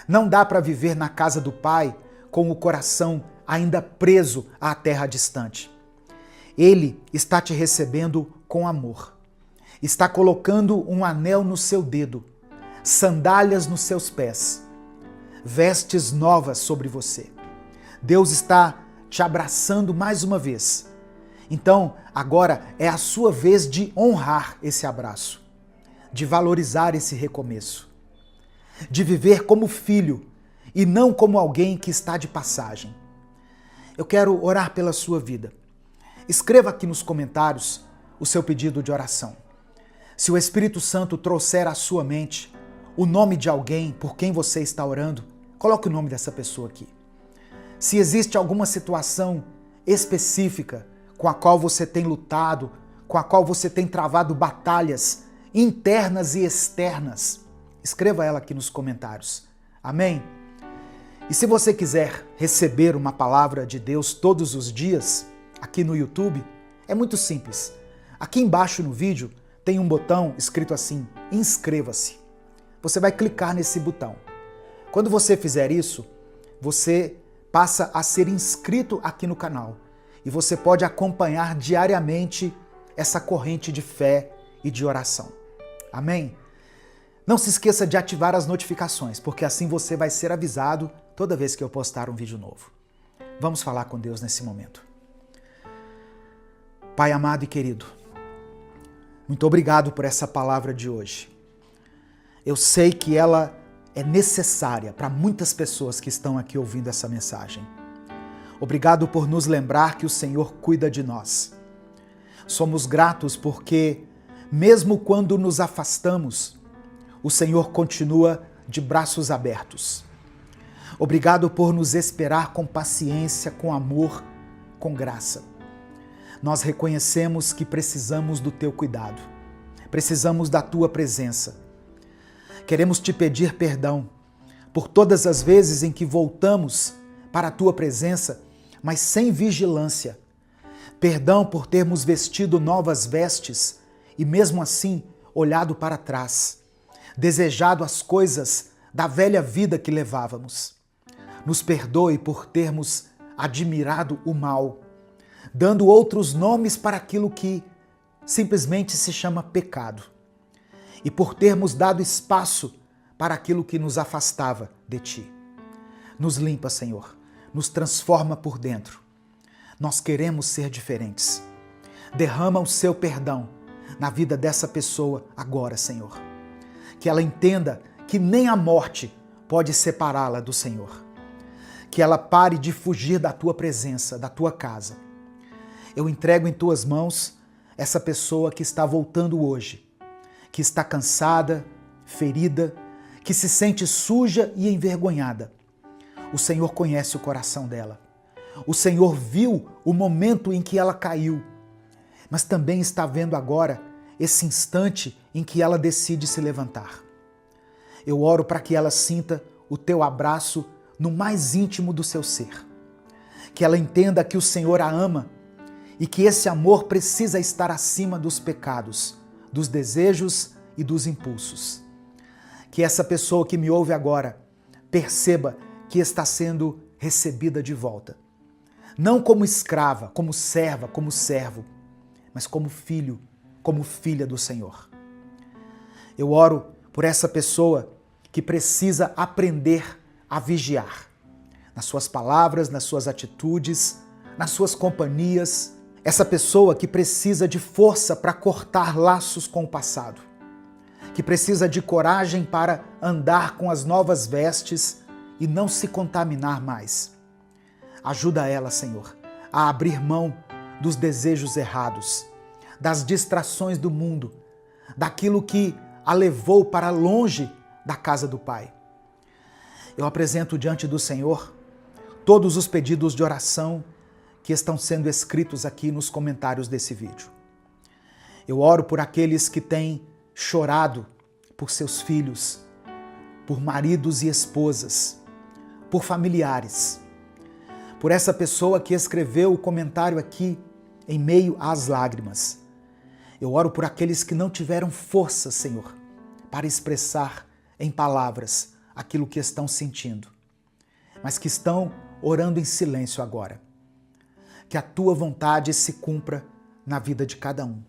Não dá para viver na casa do Pai com o coração ainda preso à terra distante. Ele está te recebendo com amor. Está colocando um anel no seu dedo, sandálias nos seus pés, vestes novas sobre você. Deus está te abraçando mais uma vez. Então, agora é a sua vez de honrar esse abraço, de valorizar esse recomeço, de viver como filho e não como alguém que está de passagem. Eu quero orar pela sua vida. Escreva aqui nos comentários o seu pedido de oração. Se o Espírito Santo trouxer à sua mente o nome de alguém por quem você está orando, coloque o nome dessa pessoa aqui. Se existe alguma situação específica com a qual você tem lutado, com a qual você tem travado batalhas internas e externas, escreva ela aqui nos comentários. Amém? E se você quiser receber uma palavra de Deus todos os dias, aqui no YouTube, é muito simples. Aqui embaixo no vídeo tem um botão escrito assim, inscreva-se. Você vai clicar nesse botão. Quando você fizer isso, você passa a ser inscrito aqui no canal e você pode acompanhar diariamente essa corrente de fé e de oração. Amém? Não se esqueça de ativar as notificações, porque assim você vai ser avisado toda vez que eu postar um vídeo novo. Vamos falar com Deus nesse momento. Pai amado e querido, muito obrigado por essa palavra de hoje. Eu sei que ela é necessária para muitas pessoas que estão aqui ouvindo essa mensagem. Obrigado por nos lembrar que o Senhor cuida de nós. Somos gratos porque, mesmo quando nos afastamos, o Senhor continua de braços abertos. Obrigado por nos esperar com paciência, com amor, com graça. Nós reconhecemos que precisamos do teu cuidado, precisamos da tua presença. Queremos te pedir perdão por todas as vezes em que voltamos para a tua presença, mas sem vigilância. Perdão por termos vestido novas vestes e mesmo assim olhado para trás, desejado as coisas da velha vida que levávamos. Nos perdoe por termos admirado o mal, dando outros nomes para aquilo que simplesmente se chama pecado, e por termos dado espaço para aquilo que nos afastava de ti. Nos limpa, Senhor, nos transforma por dentro. Nós queremos ser diferentes. Derrama o seu perdão na vida dessa pessoa agora, Senhor. Que ela entenda que nem a morte pode separá-la do Senhor. Que ela pare de fugir da tua presença, da tua casa. Eu entrego em tuas mãos essa pessoa que está voltando hoje, que está cansada, ferida, que se sente suja e envergonhada. O Senhor conhece o coração dela. O Senhor viu o momento em que ela caiu, mas também está vendo agora esse instante em que ela decide se levantar. Eu oro para que ela sinta o teu abraço no mais íntimo do seu ser. Que ela entenda que o Senhor a ama e que esse amor precisa estar acima dos pecados, dos desejos e dos impulsos. Que essa pessoa que me ouve agora perceba que está sendo recebida de volta. Não como escrava, como serva, como servo, mas como filho, como filha do Senhor. Eu oro por essa pessoa que precisa aprender a vigiar nas suas palavras, nas suas atitudes, nas suas companhias, Essa pessoa que precisa de força para cortar laços com o passado, que precisa de coragem para andar com as novas vestes e não se contaminar mais. Ajuda ela, Senhor, a abrir mão dos desejos errados, das distrações do mundo, daquilo que a levou para longe da casa do Pai. Eu apresento diante do Senhor todos os pedidos de oração que estão sendo escritos aqui nos comentários desse vídeo. Eu oro por aqueles que têm chorado por seus filhos, por maridos e esposas, por familiares, por essa pessoa que escreveu o comentário aqui em meio às lágrimas. Eu oro por aqueles que não tiveram força, Senhor, para expressar em palavras aquilo que estão sentindo, mas que estão orando em silêncio agora. Que a tua vontade se cumpra na vida de cada um,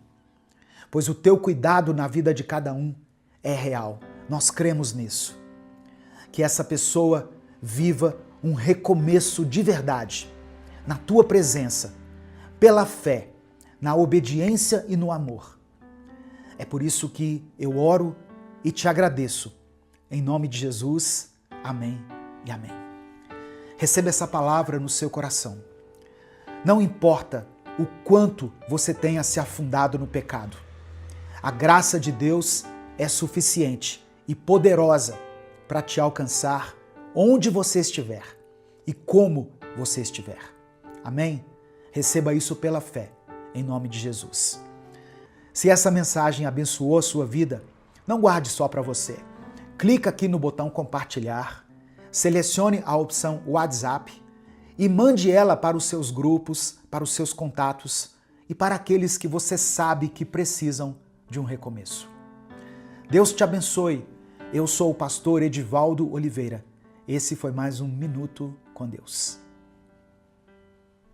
pois o teu cuidado na vida de cada um é real. Nós cremos nisso. Que essa pessoa viva um recomeço de verdade na tua presença, pela fé, na obediência e no amor. É por isso que eu oro e te agradeço. Em nome de Jesus, amém e amém. Receba essa palavra no seu coração. Não importa o quanto você tenha se afundado no pecado, a graça de Deus é suficiente e poderosa para te alcançar onde você estiver e como você estiver. Amém? Receba isso pela fé, em nome de Jesus. Se essa mensagem abençoou a sua vida, não guarde só para você. Clica aqui no botão compartilhar, selecione a opção WhatsApp e mande ela para os seus grupos, para os seus contatos e para aqueles que você sabe que precisam de um recomeço. Deus te abençoe. Eu sou o pastor Edivaldo Oliveira. Esse foi mais um Minuto com Deus.